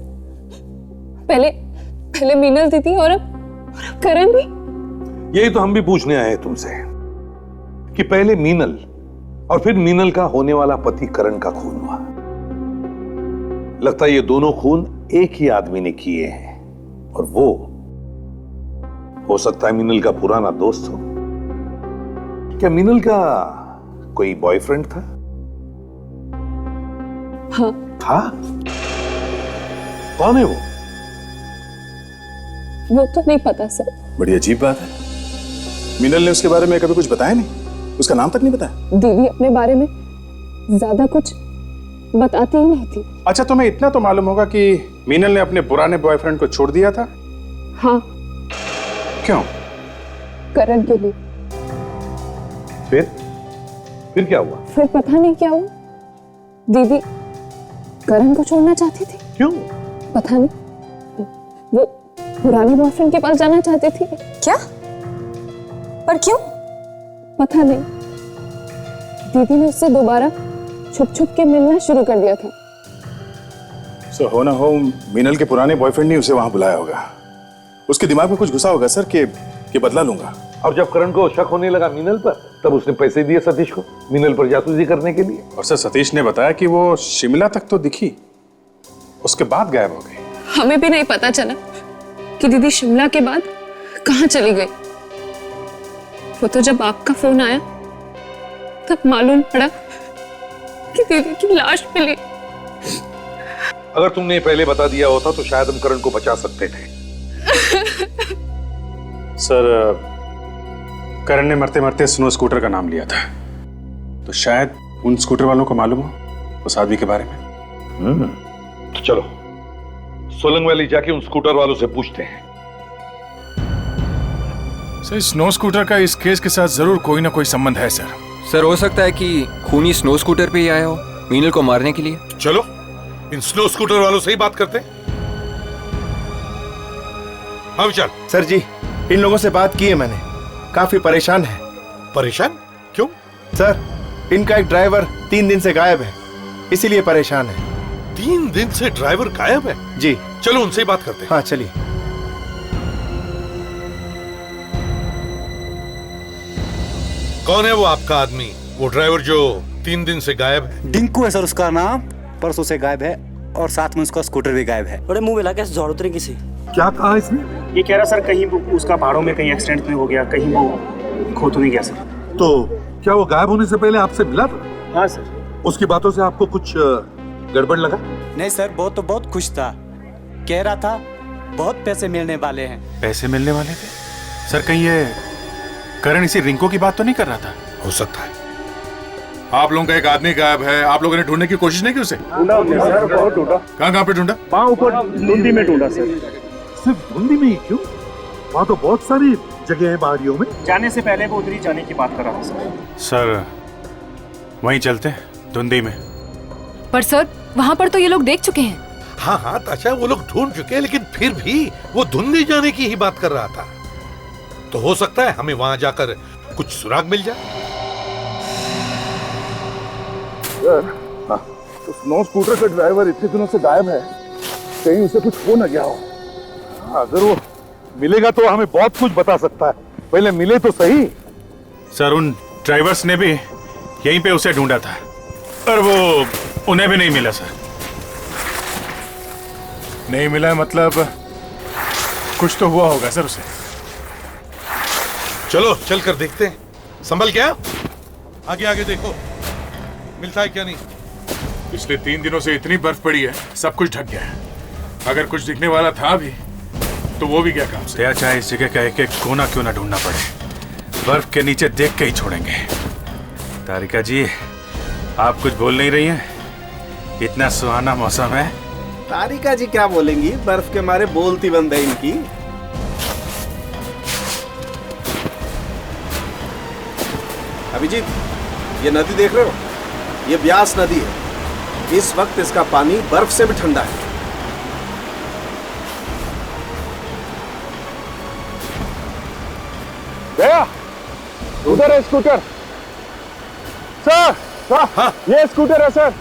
पहले मीनल दीदी और अब करण भी। यही तो हम भी पूछने आए हैं तुमसे कि पहले मीनल और फिर मीनल का होने वाला पति करण का खून हुआ। लगता है ये दोनों खून एक ही आदमी ने किए हैं, और वो हो सकता है मीनल का पुराना दोस्त हो। क्या मीनल का कोई बॉयफ्रेंड था? हाँ। था? कौन है वो तो नहीं पता सर। बड़ी अजीब बात है, मीनल ने उसके बारे में कभी कुछ बताया नहीं, उसका नाम तक नहीं बताया। दीदी अपने बारे में ज्यादा कुछ बताती ही नहीं थी। अच्छा, तुम्हें इतना तो मालूम होगा कि मीनल ने अपने पुराने बॉयफ्रेंड को छोड़ दिया था? हाँ। क्यों? करण के लिए। फिर क्या हुआ? फिर पता नहीं क्या हुआ, दीदी करण को छोड़ना चाहती थी। क्यों? पता नहीं, वो पुराने बॉयफ्रेंड के पास जाना चाहती थी। क्या? पर क्यों? पता नहीं, दीदी ने उससे दोबारा छुप छुप के मिलना शुरू कर दिया था। सो हो ना हो मीनल के पुराने बॉयफ्रेंड ने उसे वहां बुलाया होगा। उसके दिमाग में कुछ घुसा होगा सर कि बदला लूंगा। और जब करण को शक होने लगा मीनल पर, तब उसने पैसे दिए सतीश को मीनल पर जासूसी करने के लिए। और सर, सतीश ने बताया कि वो शिमला तक तो दिखी, उसके बाद गायब हो गई। हमें भी नहीं पता चला कि दीदी शिमला के बाद कहाँ चली गई। वो तो जब आपका फोन आया तब मालूम पड़ा कि दीदी की लाश मिली। अगर तुमने पहले बता दिया होता तो शायद हम करण को बचा सकते थे। सर, करण ने मरते मरते स्नो स्कूटर का नाम लिया था, तो शायद उन स्कूटर वालों को मालूम हो उस आदमी के बारे में। तो चलो सोलंग वैली जाके उन स्कूटर वालों से पूछते हैं। सर, स्नो स्कूटर का इस केस के साथ जरूर कोई ना कोई संबंध है सर। सर, हो सकता है कि खूनी स्नो स्कूटर पे ही आया हो मीनल को मारने के लिए। चलो इन स्नो स्कूटर वालों से ही बात करते हैं। हाँ विशाल। सर जी, इन लोगों से बात की है मैंने, काफी परेशान है। परेशान? क्यों? सर, इनका एक ड्राइवर 3 दिन से गायब है, इसीलिए परेशान है। 3 दिन से ड्राइवर गायब है? जी। चलो उनसे ही बात करते हैं। हाँ चलिए। कौन है वो आपका आदमी, वो ड्राइवर जो 3 दिन से गायब है? डिंकू है सर उसका नाम, परसों से गायब है और साथ में उसका स्कूटर भी गायब है। अरे मुंह मिला कैसे जोड़ उतरी किसी। क्या कहा इसने? ये कह रहा सर कहीं उसका पहाड़ों में कहीं एक्सीडेंट में हो गया, कहीं वो खो तो नहीं गया सर। तो क्या वो गायब होने से पहले आपसे मिला था? हाँ सर। उसकी बातों से आपको कुछ गड़बड़ लगा? नहीं सर, वो तो बहुत खुश था, कह रहा था बहुत पैसे मिलने वाले हैं। पैसे मिलने वाले थे? सर, कहीं ये करण इसी रिंको की बात तो नहीं कर रहा था? हो सकता है। आप लोगों का एक आदमी गायब है, आप लोगों ने ढूंढने की कोशिश नहीं की उसे? ढूंढा हमने सर, बहुत ढूंढा। कहाँ पे ढूंढा? वहाँ ऊपर धुंधी में ढूंढा सर। सिर्फ धुंधी में ही क्यों? वहाँ तो बहुत सारी जगह है बाहरियों में। जाने से पहले वो उधर ही जाने की बात कर रहा था सर वहीं चलते धुंधी में। पर सर वहाँ पर तो ये लोग देख चुके हैं। हाँ हाँ ताशा, वो लोग ढूंढ चुके हैं, लेकिन फिर भी वो धुंधी जाने की ही बात कर रहा था। तो हो सकता है हमें वहां जाकर कुछ सुराग मिल जाए। तो स्नो स्कूटर का ड्राइवर इतने दिनों से गायब है, कहीं उसे कुछ हो न गया हो। अगर वो मिलेगा तो हमें बहुत कुछ बता सकता है, पहले मिले तो सही। सर उन ड्राइवर्स ने भी यहीं पे उसे ढूंढा था, पर वो उन्हें भी नहीं मिला। सर नहीं मिला मतलब कुछ तो हुआ होगा सर उसे। चलो चल कर देखते हैं। संभल क्या, आगे आगे देखो मिलता है क्या नहीं। पिछले 3 दिनों से इतनी बर्फ पड़ी है, सब कुछ ढक गया है। अगर कुछ दिखने वाला था भी तो वो भी क्या काम से। या चाहे इस जगह का एक एक कोना क्यों ना ढूंढना पड़े, बर्फ के नीचे देख के ही छोड़ेंगे। तारिका जी आप कुछ बोल नहीं रही हैं? इतना सुहाना मौसम है। तारिका जी क्या बोलेंगी, बर्फ के मारे बोलती बंद है इनकी। अभिजीत ये नदी देख रहे हो, ये ब्यास नदी है। इस वक्त इसका पानी बर्फ से भी ठंडा है। गया उधर है स्कूटर। सर हाँ। ये स्कूटर है सर।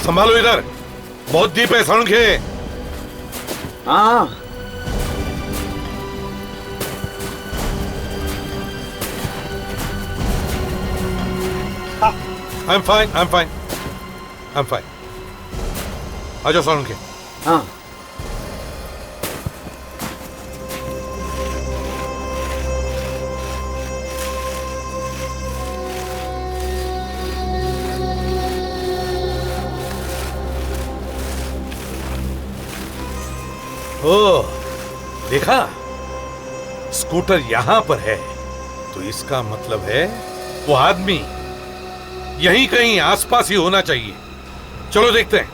संभालो इधर, बहुत डीप है सड़क है। हाँ I'm fine, I'm fine, I'm fine। आ जाओ सड़क है। हाँ ओह देखा, स्कूटर यहां पर है तो इसका मतलब है वो आदमी यहीं कहीं आसपास ही होना चाहिए। चलो देखते हैं।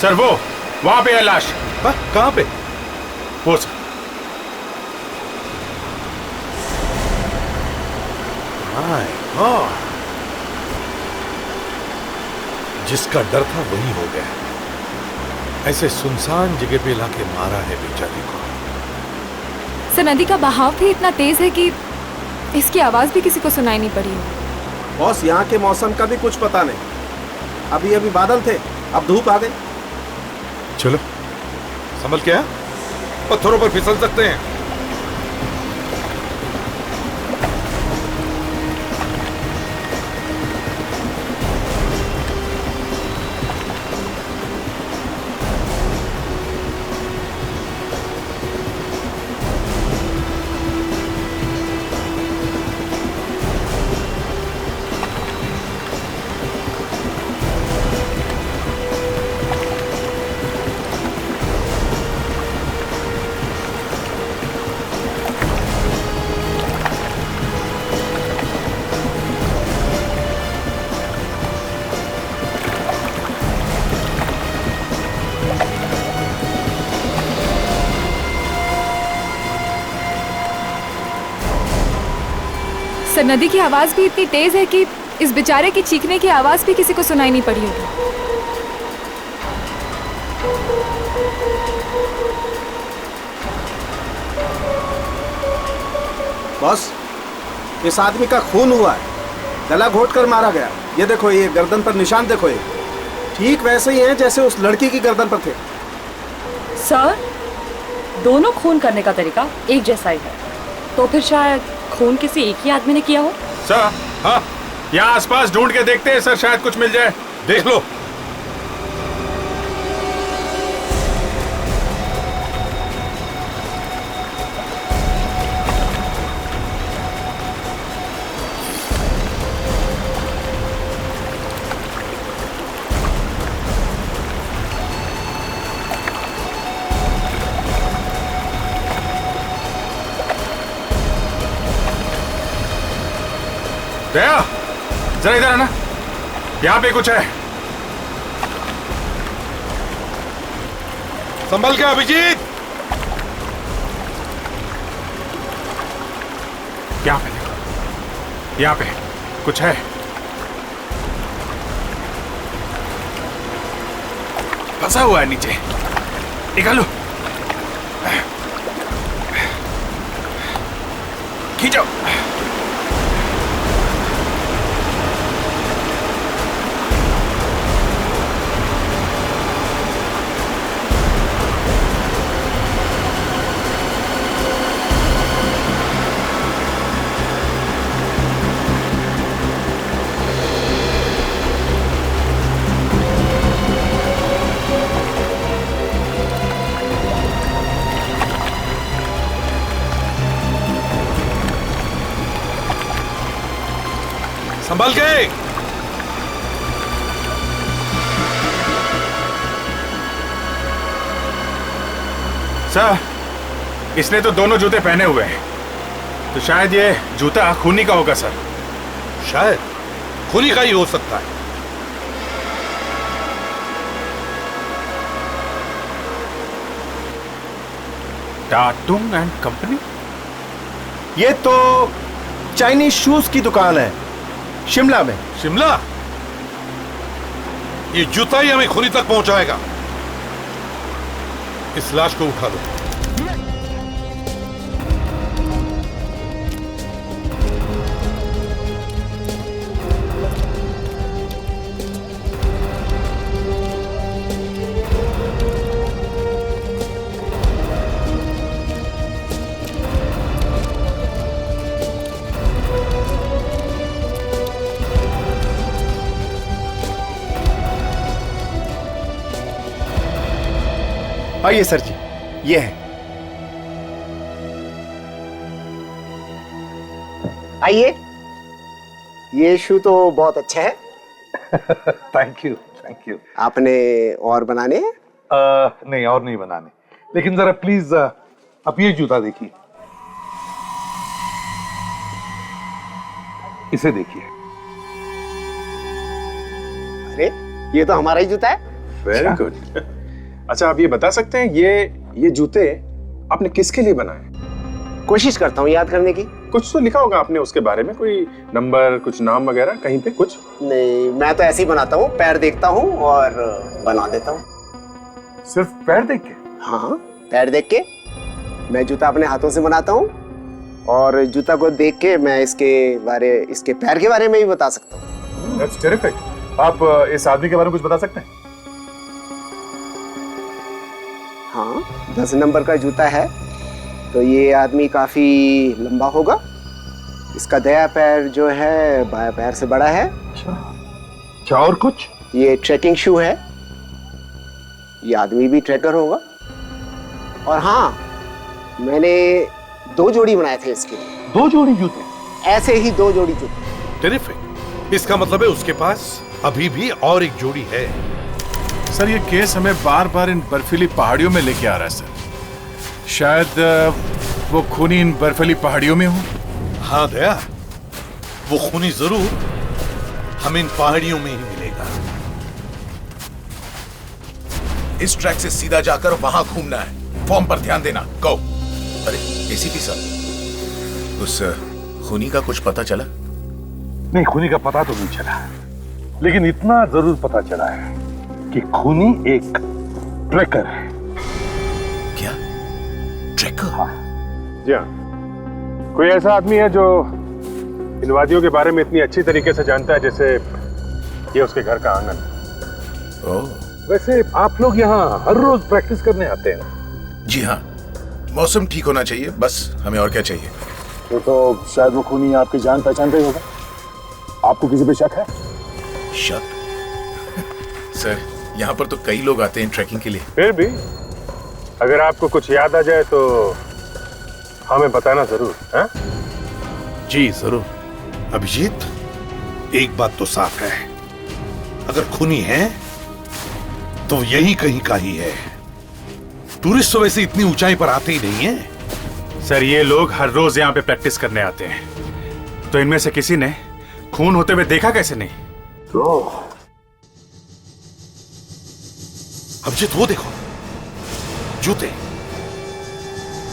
सर वो वहां पे है लाश। कहां पे? वो सर। माय गॉड, जिसका डर था वही हो गया। ऐसे सुनसान जगह पे लाके मारा है बेचारे को। सर नदी का बहाव भी इतना तेज है कि इसकी आवाज भी किसी को सुनाई नहीं पड़ी। बॉस यहाँ के मौसम का भी कुछ पता नहीं। अभी अभी बादल थे, अब धूप आ गई। चलो संभल के, पत्थरों पर फिसल सकते हैं। सर नदी की आवाज भी इतनी तेज है कि इस बेचारे की चीखने की आवाज भी किसी को सुनाई नहीं पड़ी होगी। बॉस, इस आदमी का खून हुआ है, गला घोट कर मारा गया। ये देखो, ये गर्दन पर निशान देखो, ये ठीक वैसे ही हैं जैसे उस लड़की की गर्दन पर थे। सर, दोनों खून करने का तरीका एक जैसा ही है, तो फिर शायद खून किसी एक ही आदमी ने किया हो। सर, हाँ, यहाँ आसपास ढूंढ के देखते हैं सर, शायद कुछ मिल जाए। देख लो। दया, जरा इधर आना, यहाँ पे कुछ है। संभल के अभिजीत। यहाँ पे, यहाँ पे कुछ है। फंसा हुआ है नीचे, निकालो, खींचो। संभल के। सर, इसने तो दोनों जूते पहने हुए हैं, तो शायद ये जूता खूनी का होगा सर। शायद खूनी का ही हो सकता है। टाटुंग एंड कंपनी? ये तो चाइनीज शूज की दुकान है, शिमला में। शिमला? ये जूता ही हमें खूनी तक पहुंचाएगा। इस लाश को उठा लो। आइए सर जी, ये है। आइए, ये शू तो बहुत अच्छा है। Thank you, thank you. आपने और बनाने हैं? नहीं, और नहीं बनाने, लेकिन जरा प्लीज आप ये जूता देखिए, इसे देखिए। अरे, ये तो हमारा ही जूता है। Very good. अच्छा, आप ये बता सकते हैं ये जूते आपने किसके लिए बनाए? कोशिश करता हूँ याद करने की। कुछ तो लिखा होगा आपने उसके बारे में, कोई नंबर, कुछ नाम वगैरह कहीं पे कुछ? नहीं, मैं तो ऐसे ही बनाता हूँ, पैर देखता हूँ और बना देता हूँ। सिर्फ पैर देख के? हाँ, पैर देख के मैं जूता अपने हाथों से बनाता हूँ, और जूता को देख के मैं इसके पैर के बारे में भी बता सकता हूँ। That's terrific. आप इस आदमी के बारे में कुछ बता सकते हैं? हाँ, 10 नंबर का जूता है, तो ये आदमी काफी लंबा होगा। इसका दायां पैर जो है बायां पैर से बड़ा है। अच्छा, और कुछ? ये ट्रैकिंग शू है, ये आदमी भी ट्रैकर होगा। और हाँ, मैंने 2 जोड़ी बनाए थे इसके लिए। 2 जोड़ी जूते? ऐसे ही 2 जोड़ी जूते। टेरिफिक। इसका मतलब है उसके पास अभी भी और एक जोड़ी है। सर, ये केस हमें बार बार इन बर्फीली पहाड़ियों में लेके आ रहा है सर। शायद वो खूनी इन बर्फीली पहाड़ियों में हो। हाँ दया, वो खूनी जरूर हमें इन पहाड़ियों में ही मिलेगा। इस ट्रैक से सीधा जाकर वहां घूमना है। फॉर्म पर ध्यान देना। गो। अरे एसीपी साहब, उस खूनी का कुछ पता चला? नहीं, खूनी का पता तो नहीं चला, लेकिन इतना जरूर पता चला है कि खूनी एक ट्रैकर है। क्या ट्रैकर? हाँ जी हाँ, कोई ऐसा आदमी है जो इन वादियों के बारे में इतनी अच्छी तरीके से जानता है जैसे ये उसके घर का आंगन। वैसे आप लोग यहाँ हर रोज प्रैक्टिस करने आते हैं? जी हाँ, मौसम ठीक होना चाहिए, बस हमें और क्या चाहिए। तो शायद वो खूनी आपकी जान पहचानता ही होगा। आपको किसी पे शक है? शक? सर, यहाँ पर तो कई लोग आते हैं ट्रैकिंग के लिए। फिर भी अगर आपको कुछ याद आ जाए तो हमें बताना जरूर है? जी जरूर। अभिजीत, एक बात तो साफ है, अगर खूनी है तो यही कहीं का ही है। टूरिस्ट तो वैसे इतनी ऊंचाई पर आते ही नहीं है। सर, ये लोग हर रोज यहाँ पे प्रैक्टिस करने आते हैं, तो इनमें से किसी ने खून होते हुए देखा कैसे नहीं? तो अभिजीत, वो देखो, जूते।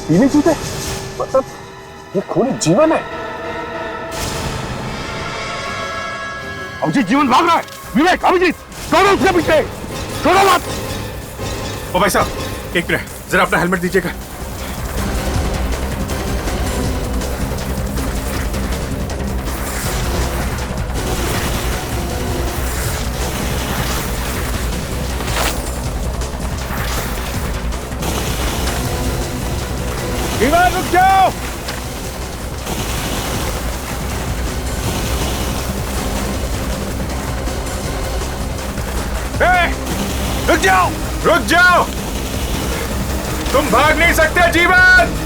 पीले जूते? मतलब ये खूनी जीवन है। अभिजीत जीवन भाग रहा है। विवेक, अभिजीत, दौड़ो उसके पीछे, छोड़ो मत। ओ भाई साहब, एक मिनट, जरा अपना हेलमेट दीजिएगा। विमान, रुक जाओ। रुक जाओ, रुक जाओ, तुम भाग नहीं सकते जीवन।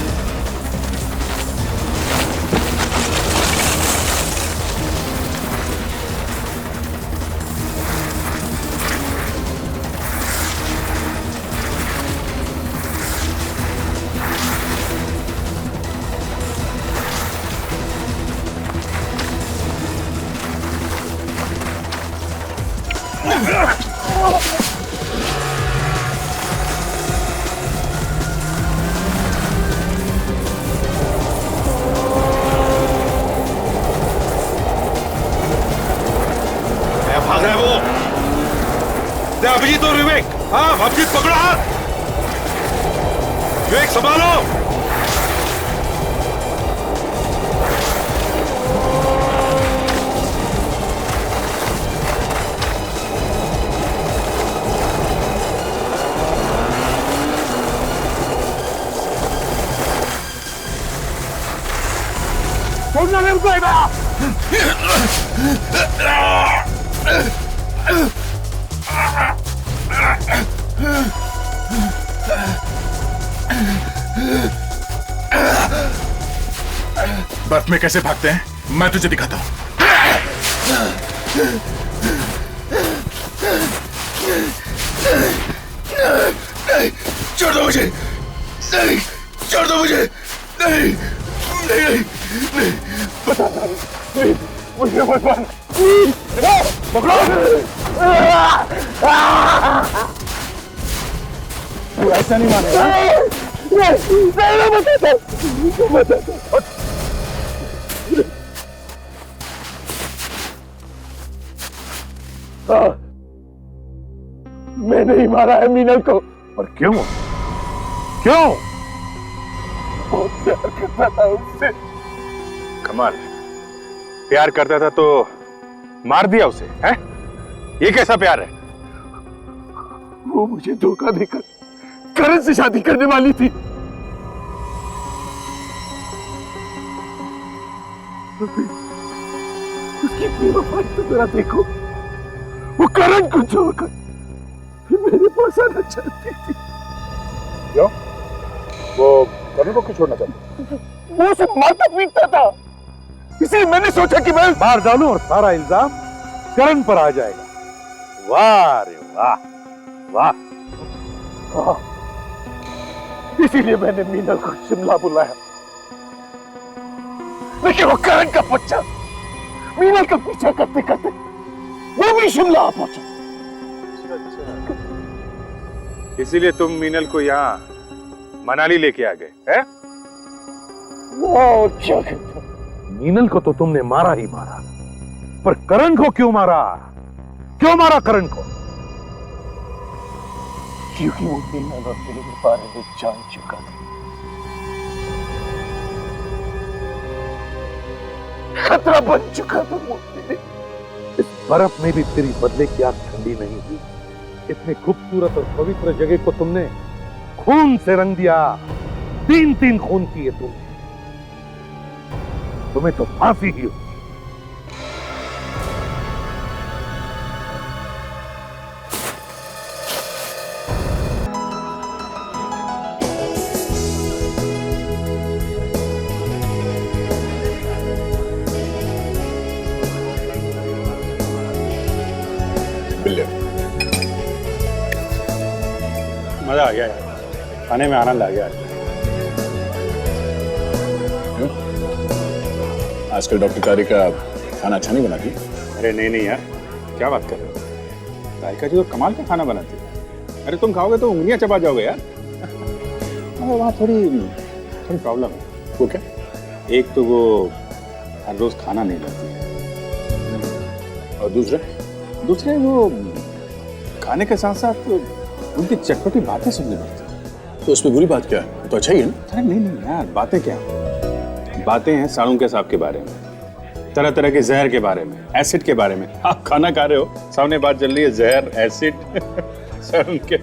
अभिजीत और विवेक, हाँ अभिजीत पकड़ो हाथ, विवेक संभालो। छोड़ना नहीं उनको। बर्फ में कैसे भागते हैं, मैं तुझे दिखाता हूं। छोड़ दो मुझे, नहीं, छोड़ दो मुझे, नहीं, नहीं, नहीं, मुझे मत मार, पकड़ो। तू ऐसा नहीं मानेगा। मैंने ही मारा है मीनल को। पर क्यों? क्यों? बहुत प्यार करता था उससे। कमाल, प्यार करता था तो मार दिया उसे, हैं? ये कैसा प्यार है? वो मुझे धोखा देकर करण से शादी करने वाली थी। उसकी बेवफाई तो जरा देखो। वो करण को छोड़कर मेरे पास आना चाहती थी। क्यों? वो करण को क्यों छोड़ना चाहती? वो उसे मारता पीटता था, इसलिए मैंने सोचा कि मैं मार डालूं और सारा इल्जाम करण पर आ जाएगा। वाह रे वाह, वाह। इसीलिए मैंने मीनल को शिमला बुलाया, लेकिन वो करण का बच्चा मीनल का पीछा करते करते वो भी शिमला आ पहुंचा। इसीलिए तुम मीनल को यहाँ मनाली लेके आ गए, हैं? और क्या करता, मीनल को तो तुमने मारा ही मारा, पर करण को क्यों मारा? क्यों मारा करण को? क्योंकि वो मीनल और मेरे बारे में जान चुका था। खतरा बन चुका था मोती ने। इस बर्फ में भी तेरी बदले की आग ठंडी नहीं हुई। इतनी खूबसूरत और पवित्र जगह को तुमने खून से रंग दिया। 3-3 खून किए तुमने। तुम्हें तो फांसी ही हुई। मजा आ गया यार, खाने में आनंद आ गया। आजकल डॉक्टर कारिका खाना अच्छा नहीं बनाती। अरे नहीं यार, क्या बात कर रहे हो? कारिका जी तो कमाल का खाना बनाती है। अरे तुम खाओगे तो उंगलियां चबा जाओगे यार। मगर वहाँ थोड़ी प्रॉब्लम है। वो क्या? एक तो वो हर रोज खाना नहीं लाती है, और दूसरे वो खाने के साथ साथ उनकी चटपटी बातें सुननी पड़ती है। तो उसमें बुरी बात क्या है? तो अच्छा ही है ना। अरे नहीं यार, बातें क्या, बातें हैं साड़ू के सांप के बारे में, तरह तरह के जहर के बारे में, एसिड के बारे में। आप खाना खा रहे हो, सामने बात चल रही है जहर, एसिड, साड़ू के।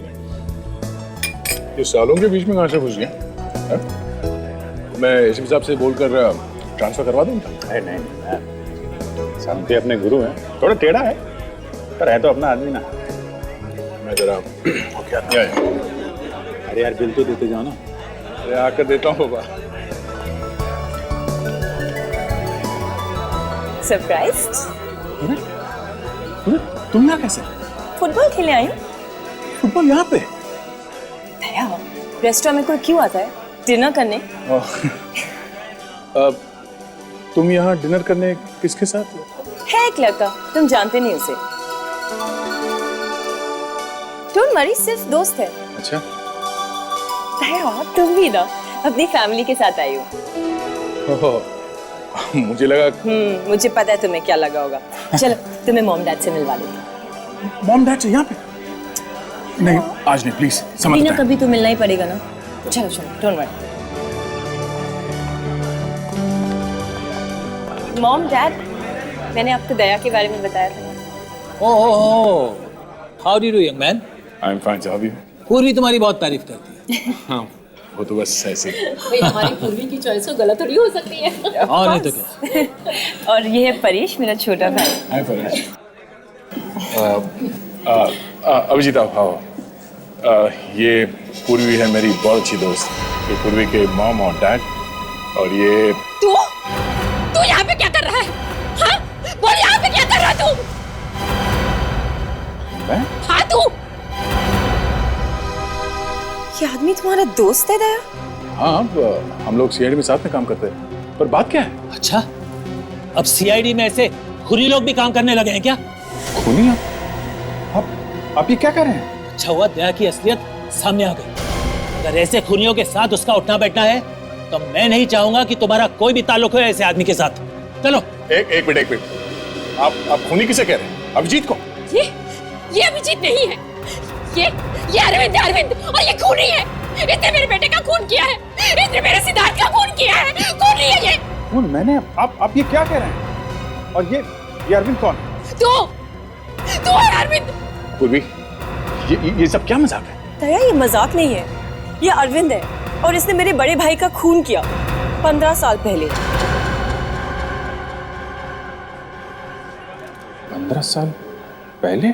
ये सालों के बीच में कहां से घुस गया? मैं इस हिसाब से बोलकर ट्रांसफर करवा दूं? अरे नहीं यार, साड़ू अपने गुरु हैं, थोड़ा टेढ़ा है पर है तो अपना आदमी ना। मैं जरा क्या था? अरे यार बिल तो देते जाओ ना। अरे आकर देता हूँ बाबा। सरप्राइज्ड? तुम यहाँ कैसे? फुटबॉल खेलने आई हूँ। फुटबॉल यहाँ पे? भैया, रेस्टोरेंट में कोई क्यों आता है डिनर करने? तुम यहाँ डिनर करने किसके साथ? है एक लड़का, तुम जानते नहीं उसे। डोंट वरी, सिर्फ दोस्त है। अच्छा। भैया, तुम भी ना अपनी फैमिली के साथ आई हो। मुझे लगा। मुझे पता है तुम्हें क्या लगा होगा। चलो तुम्हें मॉम डैड से मिलवा देती। मॉम डैड से यहाँ पे? नहीं आज नहीं, प्लीज समझ। कभी ना कभी तो मिलना ही पड़ेगा ना। चलो डोंट वरी। मॉम डैड, मैंने आपको दया के बारे में बताया था। Oh, how do you young man? I am fine, how are you? Purvi तुम्हारी बहुत तारीफ करती है। हाँ, वो तो बस ऐसे। भाई हमारी पूर्वी की चॉइस तो गलत थोड़ी हो सकती है। और नहीं तो क्या। और ये है परेश, मेरा छोटा भाई। हाय परेश। अभिजीत आओ। ये पूर्वी है मेरी बहुत अच्छी दोस्त। ये पूर्वी के मॉम और डैड। और ये तू यहाँ पे क्या कर रहा है? हाँ? बोल, यहाँ पे क्या कर रहा है तू? मैं? हाँ तू। ये आदमी तुम्हारा दोस्त है दया? हाँ, हम लोग सीआईडी में साथ में काम करते हैं। पर बात क्या है? अच्छा, अब सीआईडी में ऐसे खूनी लोग भी काम करने लगे हैं क्या? खूनी? आप ये क्या कर रहे हैं? अच्छा हुआ दया की असलियत सामने आ गई। अगर ऐसे खूनियों के साथ उसका उठना बैठना है तो मैं नहीं चाहूंगा कि तुम्हारा कोई भी ताल्लुक हो ऐसे आदमी के साथ। चलो। एक मिनट। आप खूनी किसे कह रहे हैं? अभिजीत को? ये अभिजीत नहीं है। ये अरविंद और ये खूनी है। इसने मेरे बेटे का खून किया है। इसने मेरे सिद्धार्थ का खून किया है। खूनी है ये। खून मैंने? आप ये क्या कह रहे हैं? और ये अरविंद कौन? तू है अरविंद। पूर्वी, ये सब क्या मजाक है? दया, ये मजाक नहीं है। ये अरविंद है और इसने मेरे बड़े भाई का खून किया 15 साल पहले। 15 साल पहले?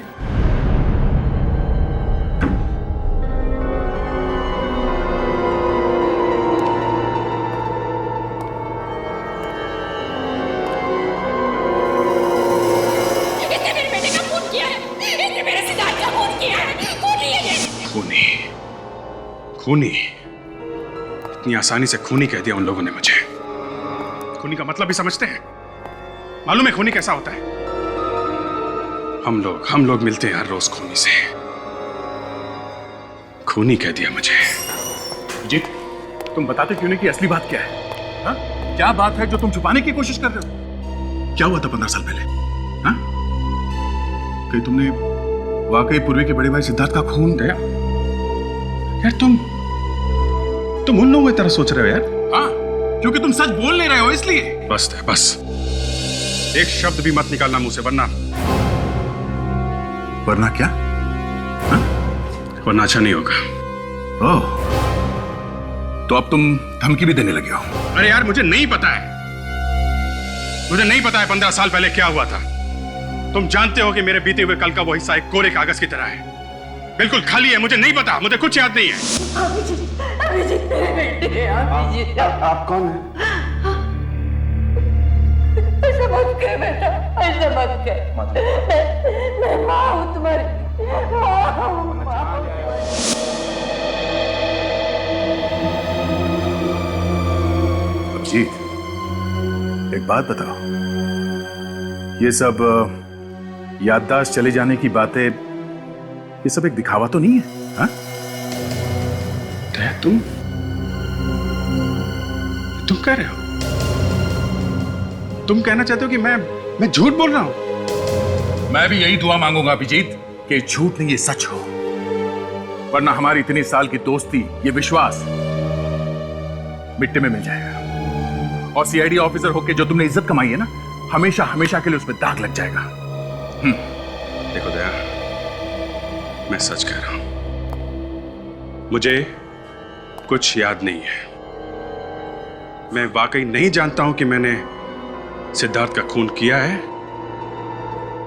खूनी? इतनी आसानी से खूनी कह दिया उन लोगों ने मुझे। खूनी का मतलब भी समझते हैं? मालूम है खूनी कैसा होता है? हम लोग मिलते हैं हर रोज खूनी से। खूनी कह दिया मुझे। जीत, तुम बताते क्यों नहीं कि असली बात क्या है? हाँ? क्या बात है जो तुम छुपाने की कोशिश कर रहे हो? क्या हुआ था 15 साल पहले? हाँ? कहीं तुमने वाकई पूर्वी के बड़े भाई सिद्धार्थ का खून किया? यार तुम उन लोगों की तरह सोच रहे हो यार। हाँ, क्योंकि तुम सच बोल नहीं रहे हो इसलिए। बस है, बस एक शब्द भी मत निकालना मुंह से, वरना क्या? हाँ? वरना अच्छा नहीं होगा। ओह, तो अब तुम धमकी भी देने लगे हो? अरे यार मुझे नहीं पता है, 15 साल पहले क्या हुआ था। तुम जानते हो कि मेरे बीते हुए कल का वो हिस्सा एक कोरे कागज की तरह है, बिल्कुल खाली है। मुझे नहीं पता, मुझे कुछ याद नहीं है। अभिजीत मेरे बेटे हैं। अभिजीत आप कौन हैं? ऐसा मत कर बेटा, ऐसा मत कर। मैं माँ हूँ तुम्हारी। अभिजीत, एक बात बताओ, ये सब याददाश्त चले जाने की बातें, ये सब एक दिखावा तो नहीं है? हाँ? तुम कह रहे हो, तुम कहना चाहते हो कि मैं झूठ बोल रहा हूं? मैं भी यही दुआ मांगूंगा अभिजीत कि झूठ नहीं ये सच हो, वरना हमारी इतनी साल की दोस्ती, ये विश्वास मिट्टी में मिल जाएगा। और सीआईडी ऑफिसर होके जो तुमने इज्जत कमाई है ना, हमेशा हमेशा के लिए उसमें दाग लग जाएगा। देखो दया, मैं सच कह रहा हूं, मुझे कुछ याद नहीं है। मैं वाकई नहीं जानता हूं कि मैंने सिद्धार्थ का खून किया है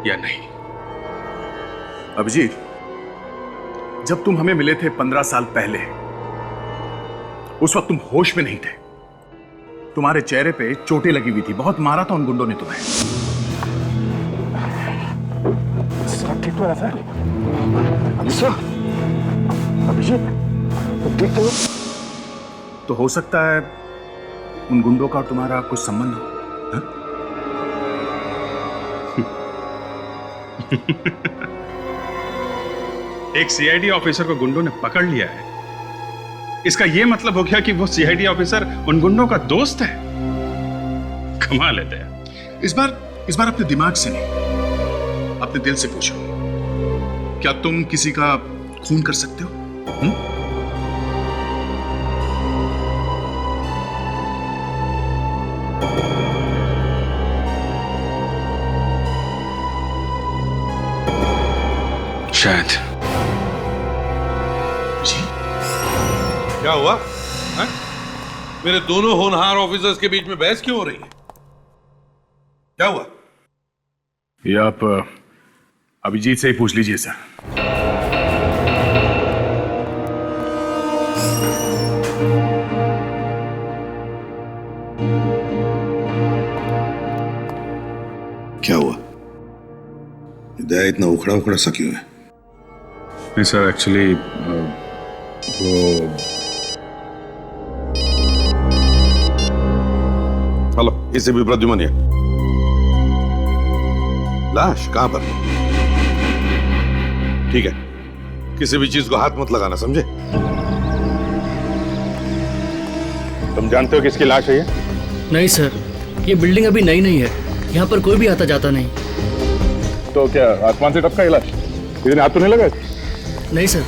या नहीं। अभिजीत, जब तुम हमें मिले थे 15 साल पहले, उस वक्त तुम होश में नहीं थे। तुम्हारे चेहरे पे चोटें लगी हुई थी, बहुत मारा था उन गुंडों ने तुम्हें। ठीक तो है अभिजीत, ठीक तो? तो हो सकता है उन गुंडों का और तुम्हारा कुछ संबंध हो। हाँ? एक सीआईडी ऑफिसर को गुंडों ने पकड़ लिया है, इसका यह मतलब हो गया कि वो सीआईडी ऑफिसर उन गुंडों का दोस्त है। कमाल है दया। इस बार अपने दिमाग से नहीं, अपने दिल से पूछो, क्या तुम किसी का खून कर सकते हो? शायद। क्या हुआ है? मेरे दोनों होनहार ऑफिसर्स के बीच में बहस क्यों हो रही है? क्या हुआ? ये आप अभिजीत से ही पूछ लीजिए सर। क्या हुआ? दया इतना उखड़ा उखड़ा सा क्यों है? नहीं सर, एक्चुअली वो हेलो, इसे भी प्रद्युमन है। लाश कहां पर? ठीक है, किसी भी चीज को हाथ मत लगाना, समझे? तुम जानते हो किसकी लाश है ये? नहीं सर, ये बिल्डिंग अभी नई नहीं है, यहाँ पर कोई भी आता जाता नहीं। तो क्या आसमान से टपका लाश? इतने हाथ तो नहीं लगा? नहीं सर।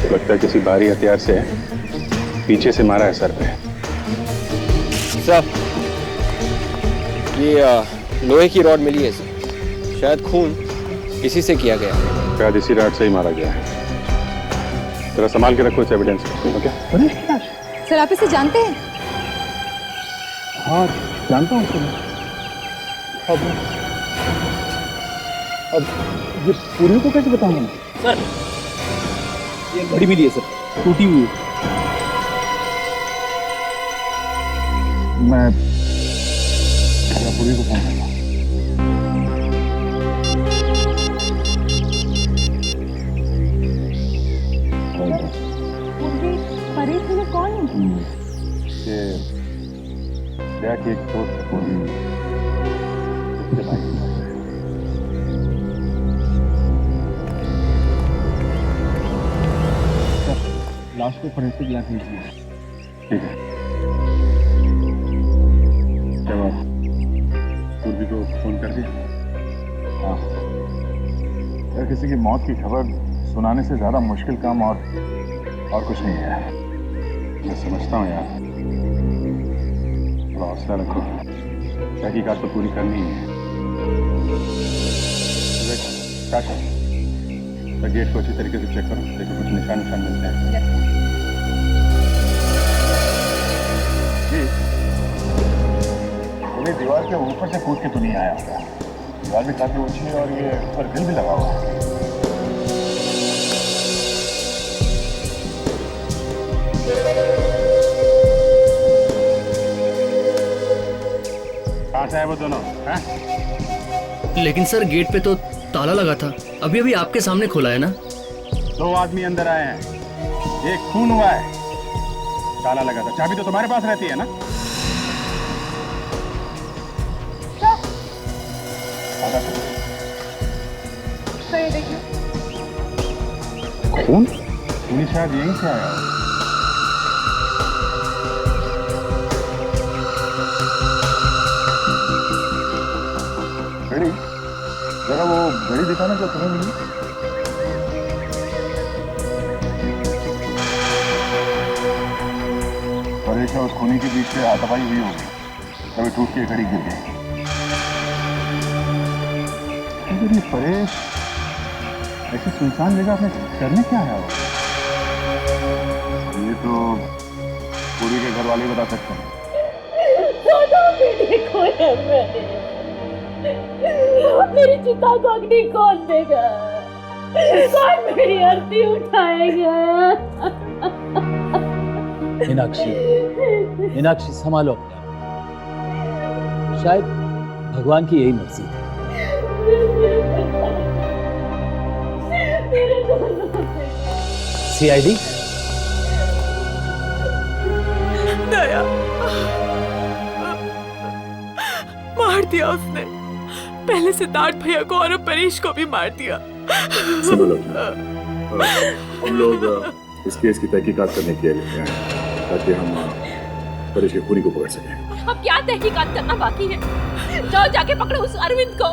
लगता है किसी भारी हथियार से पीछे से मारा है सर पे। सर, ये लोहे की रॉड मिली है सर, शायद खून इसी से किया गया। शायद इसी रॉड से ही मारा गया है। जरा संभाल के रखो इस एविडेंस को, ओके? सर, आप इसे जानते हैं? हाँ, जानता हूँ सर। अब ये पूरी को कैसे बताऊंगा मैं? सर, ये घड़ी मिली है सर, टूटी हुई है। मैं पूरी को फोन करता हूँ। कौन है? ये दया की एक दोस्त पूरी। लाश को फोरेंसिक लैब भेजिए। ठीक है। जब पूर्वी को फोन कर दिया? हाँ यार, किसी की मौत की खबर सुनाने से ज्यादा मुश्किल काम और कुछ नहीं है। मैं समझता हूँ यार, थोड़ा हौसला रखो, तहकीकात तो पूरी करनी ही है। तो गेट को अच्छी तरीके से चेक करो, देखो कुछ निशान मिलते हैं। जी, पूरी दीवार के ऊपर से कूद के तो नहीं आया होगा। दीवार भी काफी ऊंची है और ये ऊपर ग्रिल भी लगा हुआ है। कहाँ से आए वो दोनों? लेकिन सर गेट पे तो ताला लगा था, अभी अभी आपके सामने खोला है ना। 2 आदमी अंदर आए हैं, एक खून हुआ है, ताला लगा था। चाबी तो तुम्हारे पास रहती है ना? खून? खून शायद यहीं से आया हो। घड़ी, जरा वो घड़ी दिखाना जो तुम्हें मिली। परेश और खूनी के बीच से हाथापाई हुई होगी, तभी टूट के घड़ी गिर गई। ये परेश ऐसी सुनसान जगह में करने क्या आया होगा? ये तो पूरी के घर वाले बता सकते हैं। मेरी चिता को अग्नि कौन देगा? कौन मेरी आरती उठाएगा? मीनाक्षी संभालो अपने, शायद भगवान की यही मर्जी थी। सीआईडी दया मार दिया उसने, पहले सिद्धार्थ भैया को और अब परेश को भी मार दिया। सब लोग हम लोग इस केस की तहकीकात करने के लिए आए हैं, ताकि हम परेश के खूनी को पकड़ सकें। अब क्या तहकीकात करना बाकी है? जाओ जाके पकड़ो उस अरविंद को,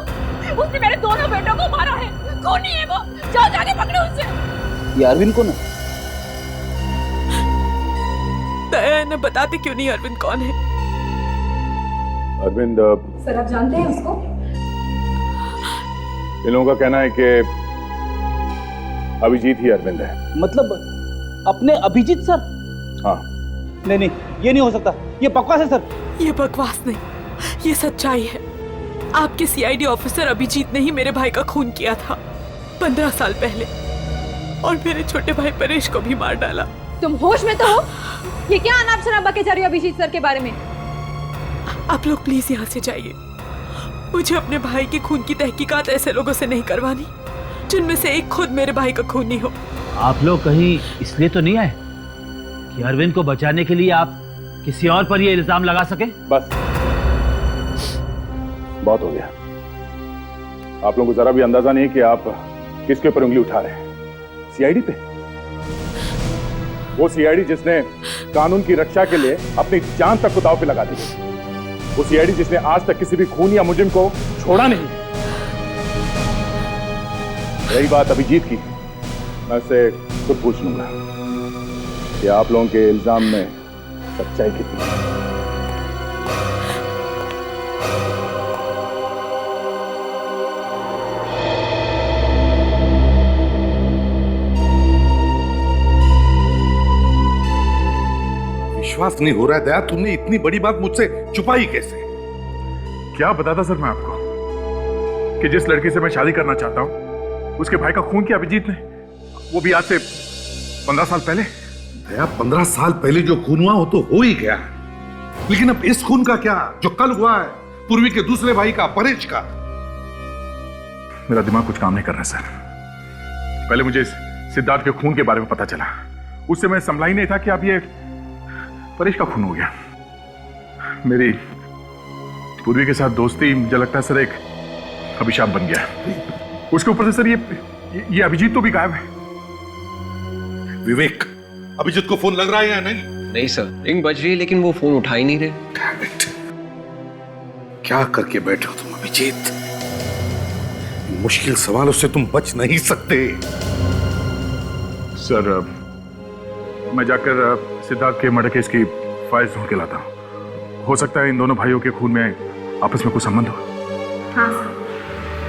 उसने मेरे दोनों बेटों को मारा है, खूनी है वो, जाओ जाके पकड़ो उसे। ये अरविंद कौन है? दया इन्हें बताते क्यों नहीं अरविंद कौन है? अरविंद सर आप जानते हैं उसको? इन लोगों का कहना है कि अभिजीत ही अरविंद है। मतलब अपने अभिजीत सर? हाँ। नहीं, ये नहीं हो सकता, ये बकवास है सर। ये बकवास नहीं, ये सच्चाई है। आपके सीआईडी ऑफिसर अभिजीत ने ही मेरे भाई का खून किया था 15 साल पहले, और मेरे छोटे भाई परेश को भी मार डाला। तुम होश में तो हो? ये क्या अनाप शनाप बके जा रही हो अभिजीत सर के बारे में? आप लोग प्लीज यहाँ से जाइए। मुझे अपने भाई के खून की तहकीकात ऐसे लोगों से नहीं करवानी जिनमें से एक खुद मेरे भाई का खूनी हो। आप लोग कहीं इसलिए तो नहीं आए कि अरविंद को बचाने के लिए आप किसी और पर ये इल्जाम लगा सके? बस बहुत हो गया। आप लोगों को जरा भी अंदाजा नहीं कि आप किसके ऊपर उंगली उठा रहे हैं। सीआईडी पे? वो सीआईडी जिसने कानून की रक्षा के लिए अपनी जान तक को दांव पे लगा दी, वो सीआईडी जिसने आज तक किसी भी खून या मुजरिम को छोड़ा नहीं। रही बात अभिजीत की, मैं उससे खुद पूछ लूंगा कि आप लोगों के इल्जाम में सच्चाई कितनी है। विश्वास नहीं हो रहा है दया, तुमने इतनी बड़ी बात मुझसे छुपाई कैसे? क्या बताता सर मैं आपको कि जिस लड़की से मैं शादी करना चाहता हूं उसके भाई का खून किया अभिजीत ने, वो भी आज से 15 साल पहले। दया, 15 साल पहले जो खून हुआ वो तो हो ही गया, लेकिन अब इस खून का क्या जो कल हुआ है पूर्वी के दूसरे भाई का, परेश का? मेरा दिमाग कुछ काम नहीं कर रहा सर। पहले मुझे सिद्धार्थ के खून के बारे में पता चला, उससे मैं संभला ही नहीं था कि अब ये परेश का खून हो गया। मेरी पूर्वी के साथ दोस्ती मुझे लगता है सर एक अभिशाप बन गया। उसके ऊपर से सर ये अभिजीत तो भी गायब है। विवेक, अभिजीत को फोन लग रहा है या नहीं? नहीं सर, रिंग बज रही है लेकिन वो फोन उठा ही नहीं रहे। क्या करके बैठे हो तुम अभिजीत? मुश्किल सवालों से तुम बच नहीं सकते। सर, मैं जाकर सिद्धार्थ के मर्डर केस की फाइल ढूंढ के लाता हूँ। हो सकता है इन दोनों भाइयों के खून में आपस में कुछ संबंध हो। हाँ सर,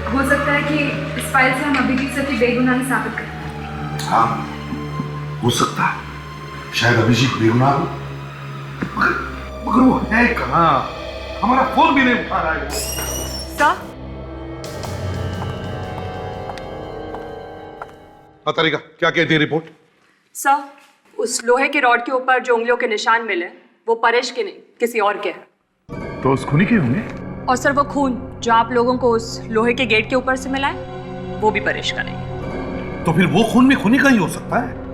हो सकता है कि इस फाइल से हम अभिजीत सर की बेगुनाही साबित करें। हाँ, हो सकता है। शायद अभिजीत बेगुनाह हो, मगर वो है कहाँ? हमारा फोन भी नहीं उठा रहा है। सर, तारिका, क्या कहती है रिपोर्ट? सर, उस लोहे के रॉड के ऊपर जो उंगलियों के निशान मिले वो परेश के नहीं, किसी और के हैं। तो उस खूनी के होंगे? और सर, वो खून जो आप लोगों को उस लोहे के गेट के ऊपर से मिला है वो भी परेश का नहीं। तो फिर वो खून भी खूनी का ही हो सकता है।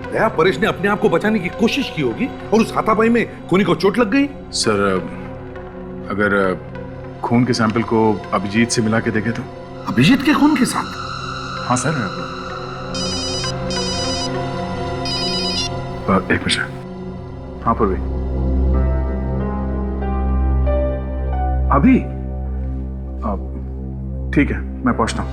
दया, परेश ने अपने आप को बचाने की कोशिश की होगी और उस हाथापाई में खूनी को चोट लग गई। सर, अगर खून के सैंपल को अभिजीत से मिला के देखे तो? अभिजीत के खून के साथ? हाँ सर। एक मिनट। हाँ पूर्वी, अभी ठीक है, मैं पहुंचता हूं।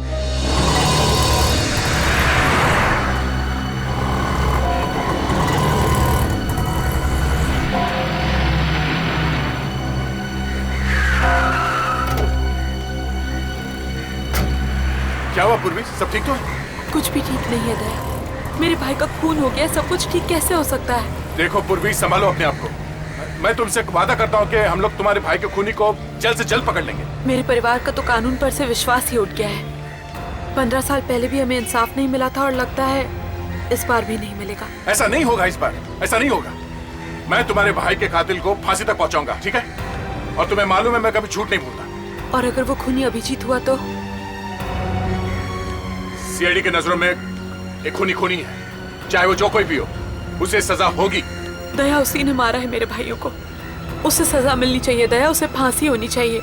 क्या हुआ पूर्वी, सब ठीक तो? कुछ भी ठीक नहीं है दया। मेरे भाई का खून हो गया, सब कुछ ठीक कैसे हो सकता है? देखो पूर्वी, संभालो अपने आप को। मैं तुमसे वादा करता हूँ कि हम लोग तुम्हारे भाई के खूनी को जल्द से जल्द पकड़ लेंगे। मेरे परिवार का तो कानून पर से विश्वास ही उठ गया है। 15 साल पहले भी हमें इंसाफ नहीं मिला था और लगता है इस बार भी नहीं मिलेगा। ऐसा नहीं होगा, इस बार ऐसा नहीं होगा। मैं तुम्हारे भाई के कातिल को फांसी तक पहुंचाऊंगा, ठीक है? और तुम्हें मालूम है मैं कभी झूठ नहीं बोलता। और अगर वो खूनी अभिजीत हुआ तो? सीआईडी के नजरों में एक खूनी खूनी है, चाहे वो जो कोई भी हो, उसे सजा होगी। दया, उसी ने मारा है मेरे भाइयों को, उसे सजा मिलनी चाहिए। दया, उसे फांसी होनी चाहिए।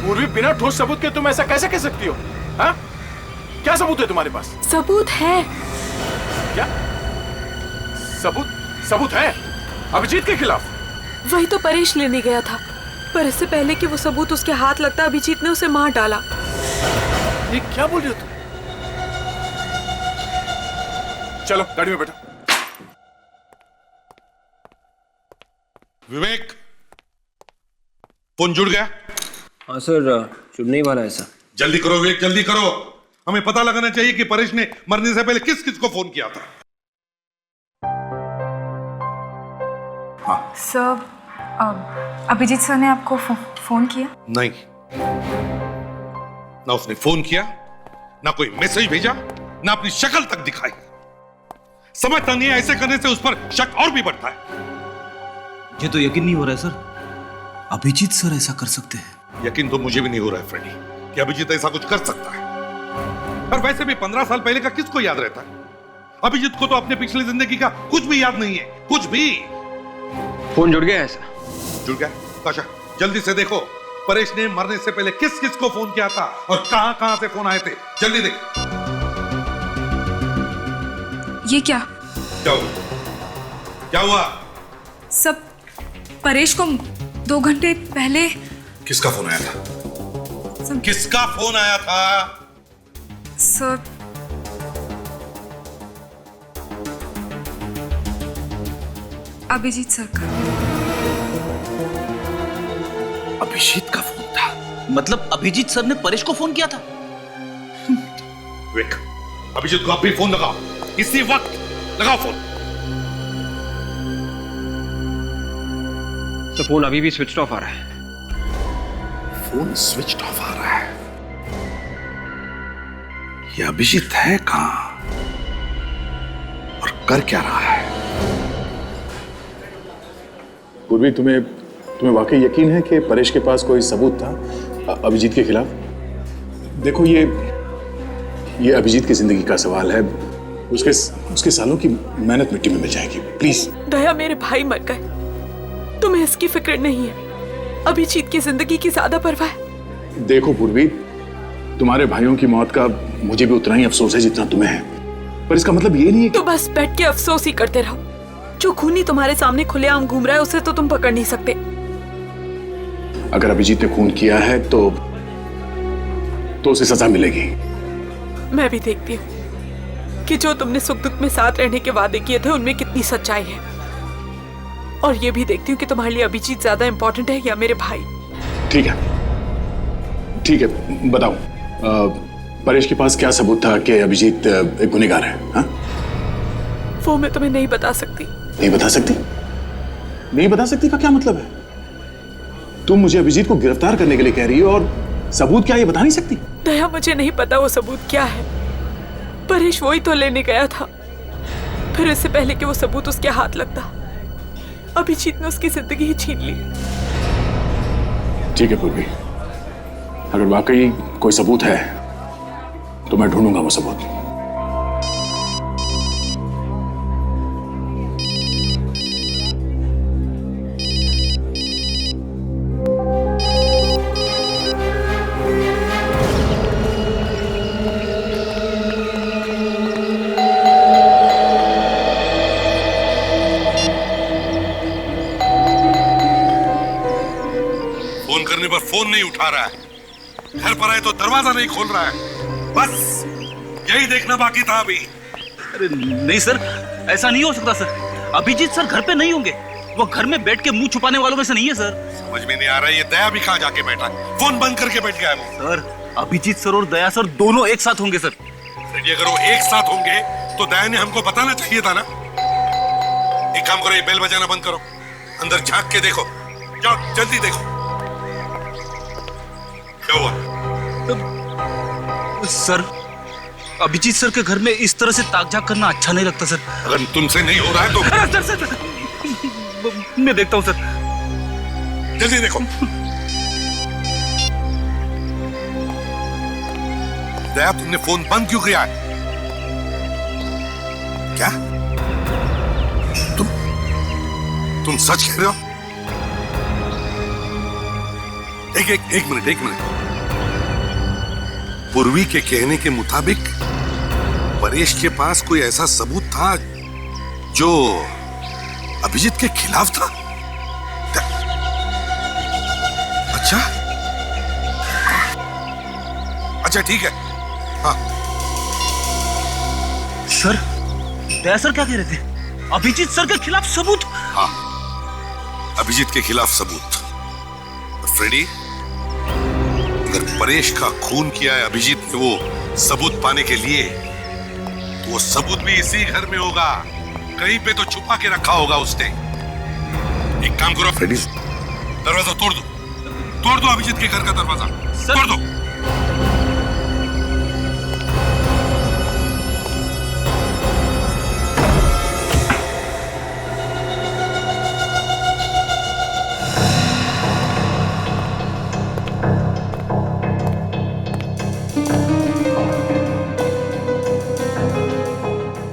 पूर्वी, बिना ठोस सबूत के तुम ऐसा कैसे कह सकती हो? हाँ? क्या सबूत है तुम्हारे पास? सबूत है। क्या सबूत है अभिजीत के खिलाफ? वही तो परेश लेने गया था, पर इससे पहले कि वो सबूत उसके हाथ लगता अभिजीत ने उसे मार डाला। ये क्या बोल रही हो तुम? चलो गाड़ी में बैठो। विवेक, फोन जुड़ गया? हाँ सर, जुड़ने ही वाला है सर। जल्दी करो विवेक, जल्दी करो। हमें पता लगाना चाहिए कि परेश ने मरने से पहले किस किस को फोन किया था। हाँ सर, अभिजीत सर ने आपको फोन किया? नहीं, ना उसने फोन किया, ना कोई मैसेज भेजा, ना अपनी शक्ल तक दिखाई। समझता नहीं है, ऐसे करने से उस पर शक और भी बढ़ता है। ये तो यकीन नहीं हो रहा है सर, अभिजीत सर ऐसा कर सकते हैं। यकीन तो मुझे भी नहीं हो रहा है फ्रेडी कि अभिजीत ऐसा कुछ कर सकता है। और वैसे भी 15 साल पहले का किसको याद रहता है? अभिजीत को तो अपने पिछली जिंदगी का कुछ भी याद नहीं है, कुछ भी। फोन जुड़ गया है सर? जुड़ गया? ताशा, जल्दी से देखो परेश ने मरने से पहले किस किस को फोन किया था और कहां कहां से फोन आए थे। जल्दी देख। ये क्या? क्या हुआ? सब परेश को 2 घंटे पहले। किसका फोन आया था? किसका फोन आया था? सर, अभिजीत सर का। अभिजीत का फोन था? मतलब अभिजीत सर ने परेश को फोन किया था? विक, अभिजीत को अभी फोन लगाओ, इसी वक्त लगाओ फोन। तो फोन अभी भी स्विच ऑफ आ रहा है। फोन स्विच ऑफ आ रहा है? ये अभिजीत है कहां और कर क्या रहा है? पूर्वी, तुम्हें वाकई यकीन है कि परेश के पास कोई सबूत था अभिजीत के खिलाफ? देखो, ये अभिजीत की जिंदगी का सवाल है। उसके सालों की मेहनत मिट्टी में मिल जाएगी। प्लीज। दया, मेरे भाई मर गए, तुम्हें इसकी फिक्र नहीं है। अभिजीत की जिंदगी की ज्यादा परवाह है। देखो पूर्वी, तुम्हारे भाइयों की मौत का मुझे भी उतना ही अफसोस है जितना तुम्हें है, पर इसका मतलब ये नहीं है कि... तो बस बैठ के अफसोस ही करते रहो। जो खूनी तुम्हारे सामने खुलेआम घूम रहा है उसे तो तुम पकड़ नहीं सकते। अगर अभिजीत ने खून किया है तो उसे सजा मिलेगी। मैं भी देखती हूँ कि जो तुमने सुख दुख में साथ रहने के वादे किए थे उनमें कितनी सच्चाई है, और ये भी देखती हूँ कि तुम्हारे लिए अभिजीत ज्यादा इंपॉर्टेंट है या मेरे भाई। ठीक है, ठीक है, बताओ परेश के पास क्या सबूत था कि अभिजीत एक गुनहगार है? हाँ? वो मैं तुम्हें नहीं बता सकती। नहीं बता सकती? नहीं बता सकती का क्या मतलब है? तुम मुझे अभिजीत को गिरफ्तार करने के लिए कह रही हो और सबूत क्या ये बता नहीं सकती? दया, मुझे नहीं पता वो सबूत क्या है। परेश वही तो लेने गया था, फिर इससे पहले कि वो सबूत उसके हाथ लगता अभिजीत ने उसकी जिंदगी ही छीन ली। ठीक है पूर्वी, अगर वाकई कोई सबूत है तो मैं ढूंढूंगा वो सबूत। फोन करने पर फोन नहीं उठा रहा है, घर पर आए तो दरवाजा नहीं खोल रहा है। बस यही देखना बाकी था अभी। अरे नहीं सर, ऐसा नहीं हो सकता सर। अभिजीत सर घर पे नहीं होंगे, वो घर में बैठ के मुंह छुपाने वालों में से नहीं है सर। समझ में नहीं आ रहा है ये दया भी कहाँ जाके बैठा है? फोन बंद करके बैठ गया है वो। सर अभिजीत सर और दया सर दोनों एक साथ होंगे सर। फ्रेडी, अगर वो एक साथ होंगे तो दया ने हमको बताना चाहिए था ना। एक काम करो, ये बेल बजाना बंद करो, अंदर झांक के देखो, जाओ जल्दी देखो क्या हुआ। सर अभिजीत सर के घर में इस तरह से ताक-झाक करना अच्छा नहीं लगता सर। अगर तुमसे नहीं हो रहा है तो सर मैं देखता हूँ सर। जल्दी देखो। दया, तुमने फोन बंद क्यों किया है? क्या तुम सच कह रहे हो? एक मिनट। पूर्वी के कहने के मुताबिक परेश के पास कोई ऐसा सबूत था जो अभिजीत के खिलाफ था? अच्छा ठीक है। हाँ सर, दया सर क्या कह रहे थे? अभिजीत सर के खिलाफ सबूत? हाँ, अभिजीत के खिलाफ सबूत। फ्रेडी, अगर परेश का खून किया है अभिजीत ने वो सबूत पाने के लिए, तो वो सबूत भी इसी घर में होगा, कहीं पे तो छुपा के रखा होगा उसने। एक काम करो फ्रेडी, दरवाजा तोड़ दो अभिजीत के घर का दरवाजा तोड़ दो।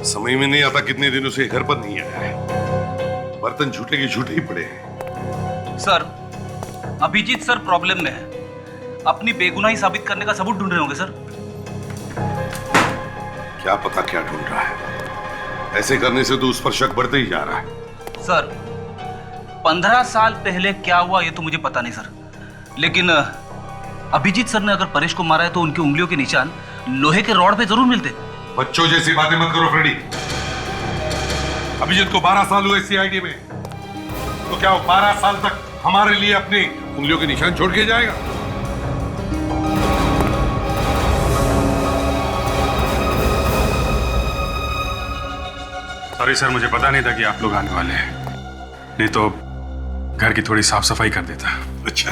समझ में नहीं आता कितने दिनों से घर पर नहीं आया है। बर्तन झूठे के झूठे ही पड़े हैं। सर, अभिजीत सर प्रॉब्लम में है, अपनी बेगुनाही साबित करने का सबूत ढूंढ रहे होंगे सर। क्या पता क्या ढूंढ रहा है, ऐसे करने से तो उस पर शक बढ़ते ही जा रहा है। सर, 15 साल पहले क्या हुआ ये तो मुझे पता नहीं सर, लेकिन अभिजीत सर ने अगर परेश को मारा है तो उनकी उंगलियों के निशान लोहे के रॉड पे जरूर मिलते। बच्चों जैसी बातें मत करो फ्रेडी। अभिजीत को 12 साल हुए सीआईडी में, तो क्या वो 12 साल तक हमारे लिए अपनी उंगलियों के निशान छोड़ के जाएगा? सॉरी सर, मुझे पता नहीं था कि आप लोग आने वाले हैं, नहीं तो घर की थोड़ी साफ सफाई कर देता। अच्छा,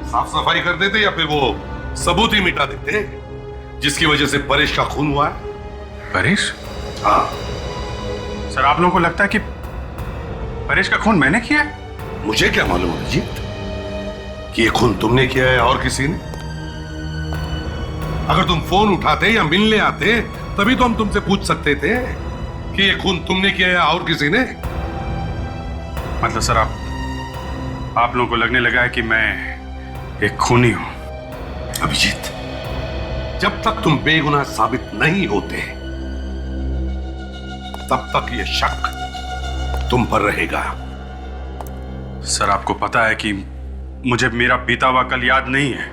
साफ सफाई कर देते या फिर वो सबूत ही मिटा देते जिसकी वजह से परेश का खून हुआ है? परेश? हाँ सर, आप लोगों को लगता है कि परेश का खून मैंने किया है? मुझे क्या मालूम अभिजीत कि ये खून तुमने किया है और किसी ने? अगर तुम फोन उठाते या मिलने आते तभी तो हम तुमसे पूछ सकते थे कि ये खून तुमने किया है और किसी ने। मतलब सर, आप लोगों को लगने लगा है कि मैं एक खूनी हूं? अभिजीत, जब तक तुम बेगुनाह साबित नहीं होते तब तक ये शक तुम पर रहेगा। सर आपको पता है कि मुझे मेरा बीता हुआ कल याद नहीं है।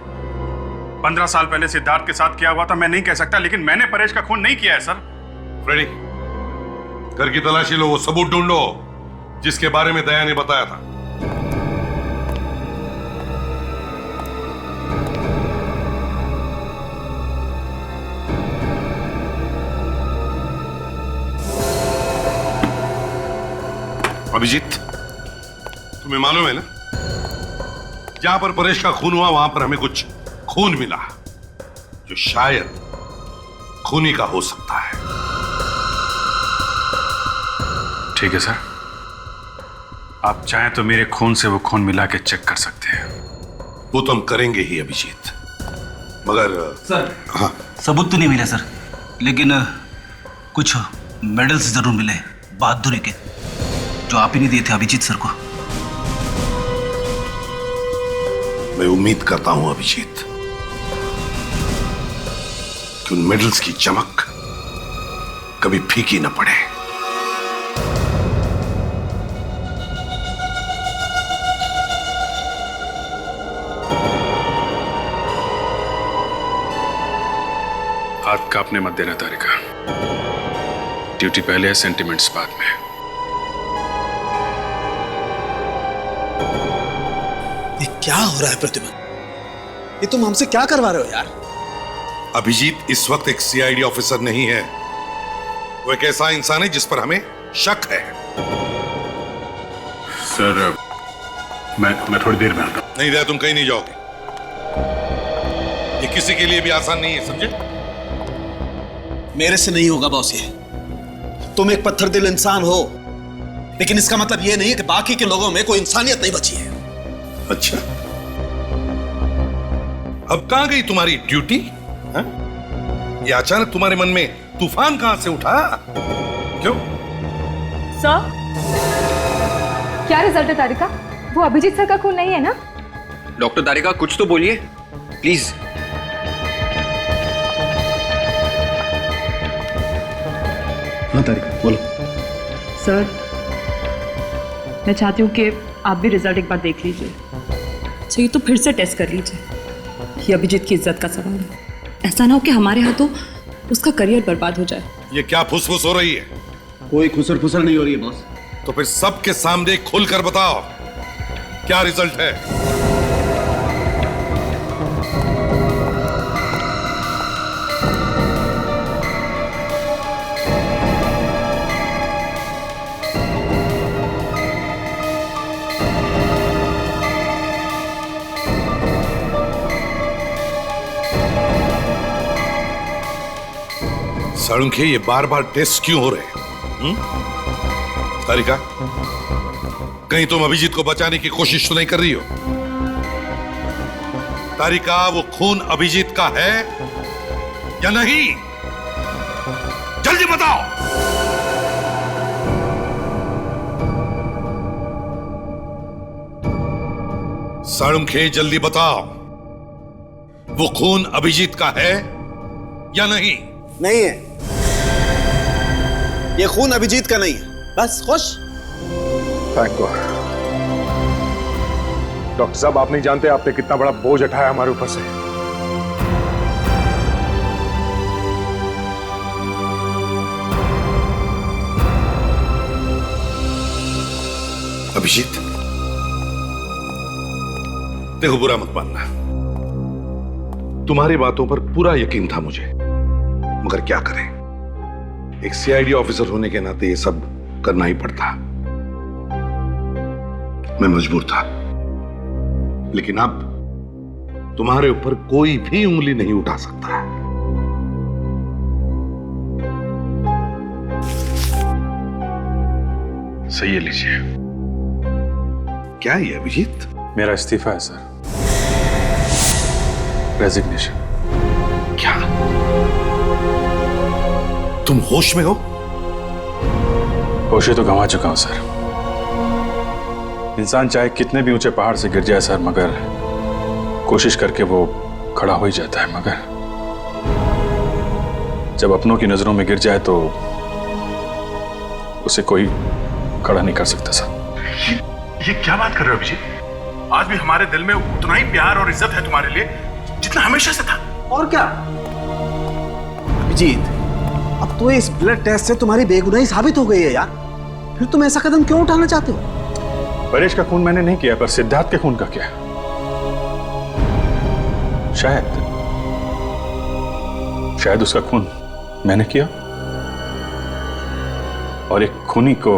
15 साल पहले सिद्धार्थ के साथ किया हुआ था मैं नहीं कह सकता, लेकिन मैंने परेश का खून नहीं किया है सर। फ्रेडी, घर की तलाशी लो, वो सबूत ढूंढो जिसके बारे में दया ने बताया था। अभिजीत, तुम्हें मालूम है ना, जहां पर परेश का खून हुआ वहां पर हमें कुछ खून मिला जो शायद खूनी का हो सकता है। ठीक है सर, आप चाहें तो मेरे खून से वो खून मिला के चेक कर सकते हैं। वो तो हम करेंगे ही अभिजीत, मगर सर हाँ, सबूत तो नहीं मिला सर, लेकिन कुछ मेडल्स जरूर मिले बहादुरी के, जो आप ही नहीं दिए थे अभिजीत सर को। मैं उम्मीद करता हूं अभिजीत कि उन मेडल्स की चमक कभी फीकी न पड़े। हाथ कांपने मत देना तारिका, ड्यूटी पहले है, सेंटिमेंट्स बाद में। ये क्या हो रहा है प्रतिमन? ये तुम हमसे क्या करवा रहे हो यार? अभिजीत इस वक्त एक सीआईडी ऑफिसर नहीं है, वो एक ऐसा इंसान है जिस पर हमें शक है। सर मैं थोड़ी देर में आता हूं। नहीं दया, तुम कहीं नहीं जाओगे। ये किसी के लिए भी आसान नहीं है, समझे? मेरे से नहीं होगा बॉस ये। तुम एक पत्थर दिल इंसान हो, लेकिन इसका मतलब ये नहीं है कि बाकी के लोगों में कोई इंसानियत नहीं बची है। अच्छा, अब कहां गई तुम्हारी ड्यूटी? ये अचानक तुम्हारे मन में तूफान कहां से उठा? क्यों? सर, क्या रिजल्ट है तारिका? वो अभिजीत सर का खून नहीं है ना? डॉक्टर तारिका कुछ तो बोलिए प्लीज। हाँ तारिका बोलो। सर, मैं चाहती हूँ कि आप भी रिजल्ट एक बार देख लीजिए। चाहिए तो फिर से टेस्ट कर लीजिए। ये अभिजीत की इज्जत का सवाल है। ऐसा ना हो कि हमारे हाथों उसका करियर बर्बाद हो जाए। ये क्या फुसफुस हो रही है? कोई खुसर फुसर नहीं हो रही है बॉस। तो फिर सबके सामने खुलकर बताओ क्या रिजल्ट है? साळुंखे, ये बार बार टेस्ट क्यों हो रहे? तारिका, कहीं तुम अभिजीत को बचाने की कोशिश तो नहीं कर रही हो? तारिका, वो खून अभिजीत का है या नहीं? जल्दी बताओ। साळुंखे, जल्दी बताओ, वो खून अभिजीत का है या नहीं? नहीं है, ये खून अभिजीत का नहीं है। बस खुश? Thank God. डॉक्टर साहब, आप नहीं जानते आपने कितना बड़ा बोझ उठाया हमारे ऊपर से। अभिजीत, देखो बुरा मत मानना, तुम्हारी बातों पर पूरा यकीन था मुझे, मगर क्या करें, एक सीआईडी ऑफिसर होने के नाते ये सब करना ही पड़ता। मैं मजबूर था, लेकिन अब तुम्हारे ऊपर कोई भी उंगली नहीं उठा सकता। सही है, लीजिए। क्या है अभिजीत? मेरा इस्तीफा है सर, रेजिग्नेशन। क्या तुम होश में हो? होश तो गंवा चुका हूं सर। इंसान चाहे कितने भी ऊंचे पहाड़ से गिर जाए सर, मगर कोशिश करके वो खड़ा हो ही जाता है, मगर जब अपनों की नजरों में गिर जाए तो उसे कोई खड़ा नहीं कर सकता सर। ये क्या बात कर रहे हो अभिजीत? आज भी हमारे दिल में उतना ही प्यार और इज्जत है तुम्हारे लिए जितना हमेशा से था। और क्या अभिजीत, अब तो इस ब्लड टेस्ट से तुम्हारी बेगुनाही साबित हो गई है यार, फिर तुम ऐसा कदम क्यों उठाना चाहते हो? परेश का खून मैंने नहीं किया, पर सिद्धार्थ के खून का क्या? शायद उसका खून मैंने किया, और एक खूनी को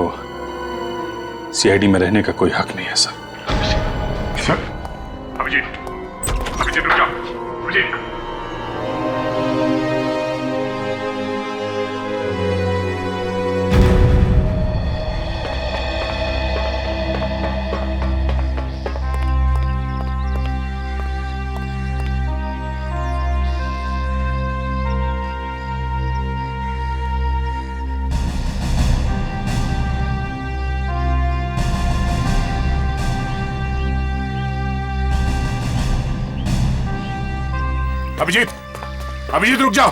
सीआईडी में रहने का कोई हक नहीं है सर। अभिजीत, अभिजीत रुक जाओ। अभिजीत, अभिजीत, अभिजीत रुक जाओ।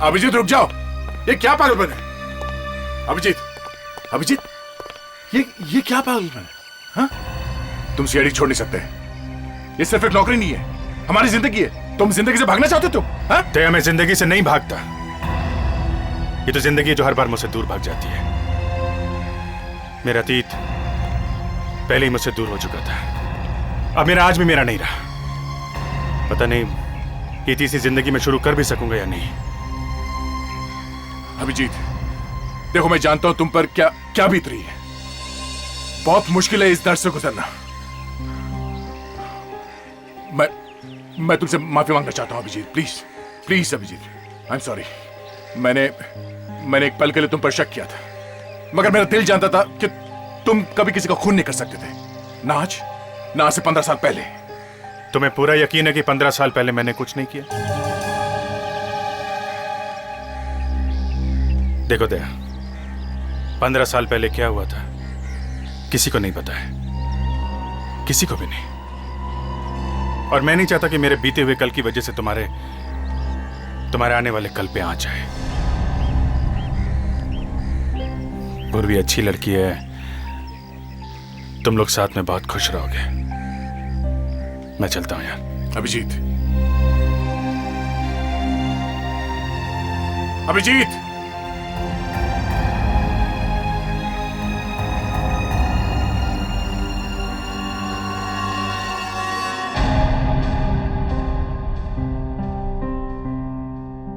अभिजीत रुक जाओ, ये क्या पागलपन है? अभिजीत, अभिजीत, ये क्या पागलपन है? हाँ? तुम सीआईडी छोड़ नहीं सकते। ये सिर्फ एक नौकरी नहीं है, हमारी जिंदगी है। तुम जिंदगी से भागना चाहते हो? हाँ? तो मैं जिंदगी से नहीं भागता, ये तो जिंदगी है जो हर बार मुझसे दूर भाग जाती है। मेरा अतीत पहले ही मुझसे दूर हो चुका था, अब मेरा आज भी मेरा नहीं रहा। पता नहीं ये तीसरी जिंदगी में शुरू कर भी सकूंगा या नहीं। अभिजीत, देखो मैं जानता हूं तुम पर क्या क्या बीत रही है। बहुत मुश्किल है इस दर्द से गुजरना। मैं तुमसे माफी मांगना चाहता हूं Abhijeet, please please Abhijeet, I am sorry. मैंने एक पल के लिए तुम पर शक किया था, मगर मेरा दिल जानता था कि तुम कभी किसी का खून नहीं कर सकते थे, ना आज, ना आज से 15 साल पहले। तुम्हें पूरा यकीन है कि 15 साल पहले मैंने कुछ नहीं किया? देखो दया, 15 साल पहले क्या हुआ था किसी को नहीं पता है, किसी को भी नहीं। और मैं नहीं चाहता कि मेरे बीते हुए कल की वजह से तुम्हारे आने वाले कल पे आ जाए। पूर्वी अच्छी लड़की है, तुम लोग साथ में बहुत खुश रहोगे। मैं चलता हूं यार। अभिजीत, अभिजीत,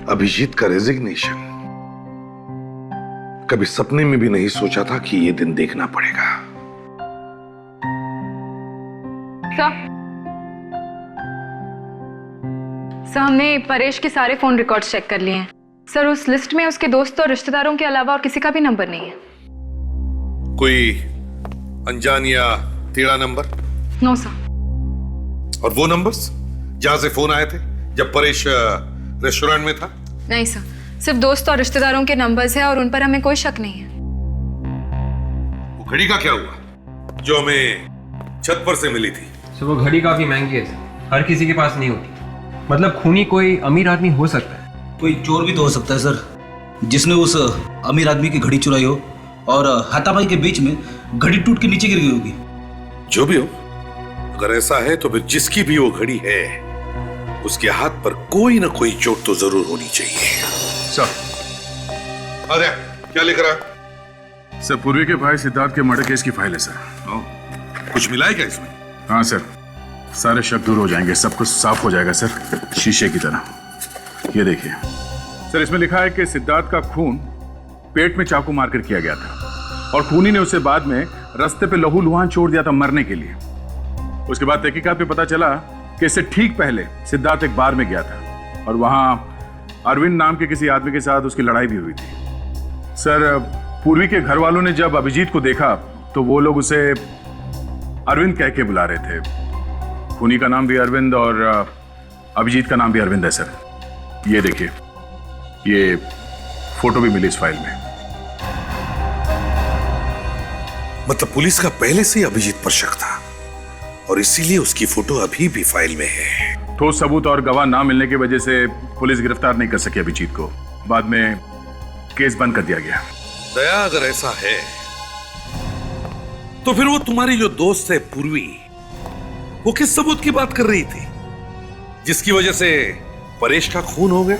अभिजीत का रेजिग्नेशन कभी सपने में भी नहीं सोचा था कि ये दिन देखना पड़ेगा। सर, हमने परेश के सारे फोन रिकॉर्ड्स चेक कर लिए हैं सर। उस लिस्ट में उसके दोस्तों और रिश्तेदारों के अलावा और किसी का भी नंबर नहीं है। कोई अनजान या टेढ़ा नंबर? No sir. और वो नंबर्स जहां से फोन आए थे जब परेश रेस्टोरेंट में था? नहीं सर, सिर्फ दोस्त और रिश्तेदारों के नंबर्स हैं और उन पर हमें कोई शक नहीं है। वो घड़ी का क्या हुआ जो हमें छत पर से मिली थी? सर वो घड़ी काफी महंगी है सर, हर किसी के पास नहीं होती। मतलब खूनी कोई अमीर आदमी हो सकता है, कोई चोर भी तो हो सकता है सर, जिसने उस अमीर आदमी की घड़ी चुराई हो और हाथापाई के बीच में घड़ी टूट के नीचे गिर गई होगी। जो भी हो, अगर ऐसा है तो फिर जिसकी भी वो घड़ी है उसके हाथ पर कोई ना कोई चोट तो जरूर होनी चाहिए। सर, अरे क्या लेकर आया? सर, पूर्वी के भाई सिद्धार्थ के मर्डर केस की फाइल है सर। कुछ मिला है क्या इसमें? हाँ सर, सारे शक दूर हो जाएंगे, सब कुछ साफ हो जाएगा सर, शीशे की तरह। ये देखिए सर, इसमें लिखा है कि सिद्धार्थ का खून पेट में चाकू मारकर किया गया था और खूनी ने उसे बाद में रास्ते पे लहूलुहान छोड़ दिया था मरने के लिए। उसके बाद तहकीकात में पता चला कि इससे ठीक पहले सिद्धार्थ एक बार में गया था और वहां अरविंद नाम के किसी आदमी के साथ उसकी लड़ाई भी हुई थी। सर, पूर्वी के घर वालों ने जब अभिजीत को देखा तो वो लोग उसे अरविंद कह के बुला रहे थे। खूनी का नाम भी अरविंद और अभिजीत का नाम भी अरविंद है सर। ये देखिए, ये फोटो भी मिली इस फाइल में। मतलब पुलिस का पहले से ही अभिजीत पर शक था और इसीलिए उसकी फोटो अभी भी फाइल में है। ठोस सबूत और गवाह ना मिलने की वजह से पुलिस गिरफ्तार नहीं कर सकी अभिजीत को। बाद में केस बंद कर दिया गया। दया अगर ऐसा है तो फिर वो तुम्हारी जो दोस्त है पूर्वी, वो किस सबूत की बात कर रही थी जिसकी वजह से परेश का खून हो गया?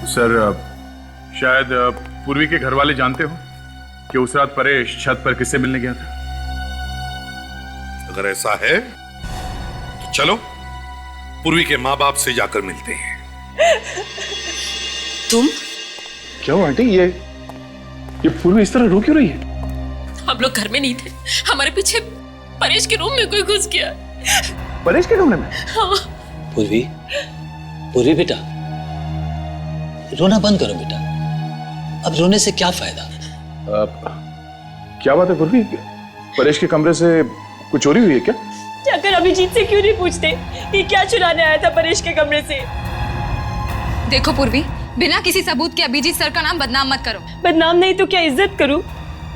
सर शायद पूर्वी के घर वाले जानते हो कि उस रात परेश छत पर किससे मिलने गया था। अगर ऐसा है तो चलो पूर्वी के माँ बाप से जाकर मिलते हैं। तुम क्यों आंटी, ये पूर्वी इस तरह रो क्यों रही है? हम लोग घर में नहीं थे, हमारे पीछे परेश के रूम में कोई घुस गया। परेश के कमरे में? हाँ। पूर्वी, पूर्वी बेटा, रोना बंद करो बेटा, अब रोने से क्या फायदा? क्या बात है पूर्वी, परेश के कमरे से कुछ चोरी हुई है क्या? जाकर अभिजीत से क्यों नहीं पूछते ये क्या चुराने आया था परेश के कमरे से? देखो पूर्वी, बिना किसी सबूत के अभिजीत सर का नाम बदनाम मत करो। बदनाम नहीं तो क्या इज्जत करूं?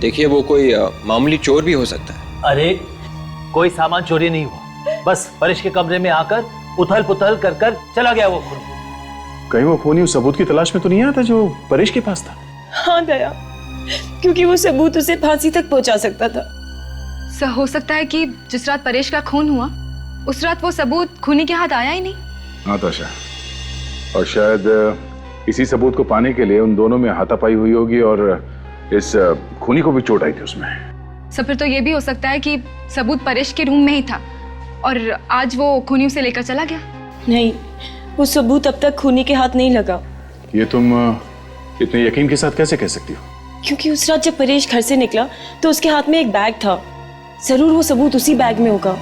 देखिए वो कोई मामूली चोर भी हो सकता है। अरे कोई सामान चोरी नहीं हुआ, बस परेश के कमरे में आकर उथल पुथल कर कर चला गया वो खून। कहीं वो खूनी उस सबूत की तलाश में तो नहीं आया था जो परेश के पास था? हाँ दया, क्योंकि वो सबूत उसे फांसी तक पहुंचा सकता था। सर हो सकता है कि जिस रात परेश का खून हुआ उस रात वो सबूत खूनी के हाथ आया ही नहीं। हाँ ताशा, और शायद इसी सबूत को पाने के लिए उन दोनों में हाथापाई हुई होगी और इस खूनी को भी चोट आई थी उसमें। सर फिर तो ये भी हो सकता है कि सबूत परेश के रूम में ही था और आज वो खूनी उसे लेकर चला गया। नहीं, वो सबूत अब तक खूनी के हाथ नहीं लगा। ये तुम इतने यकीन के साथ कैसे कह सकती हो? क्योंकि उस रात जब परेश घर से निकला तो उसके हाथ में एक बैग था, जरूर वो सबूत उसी बैग में होगा।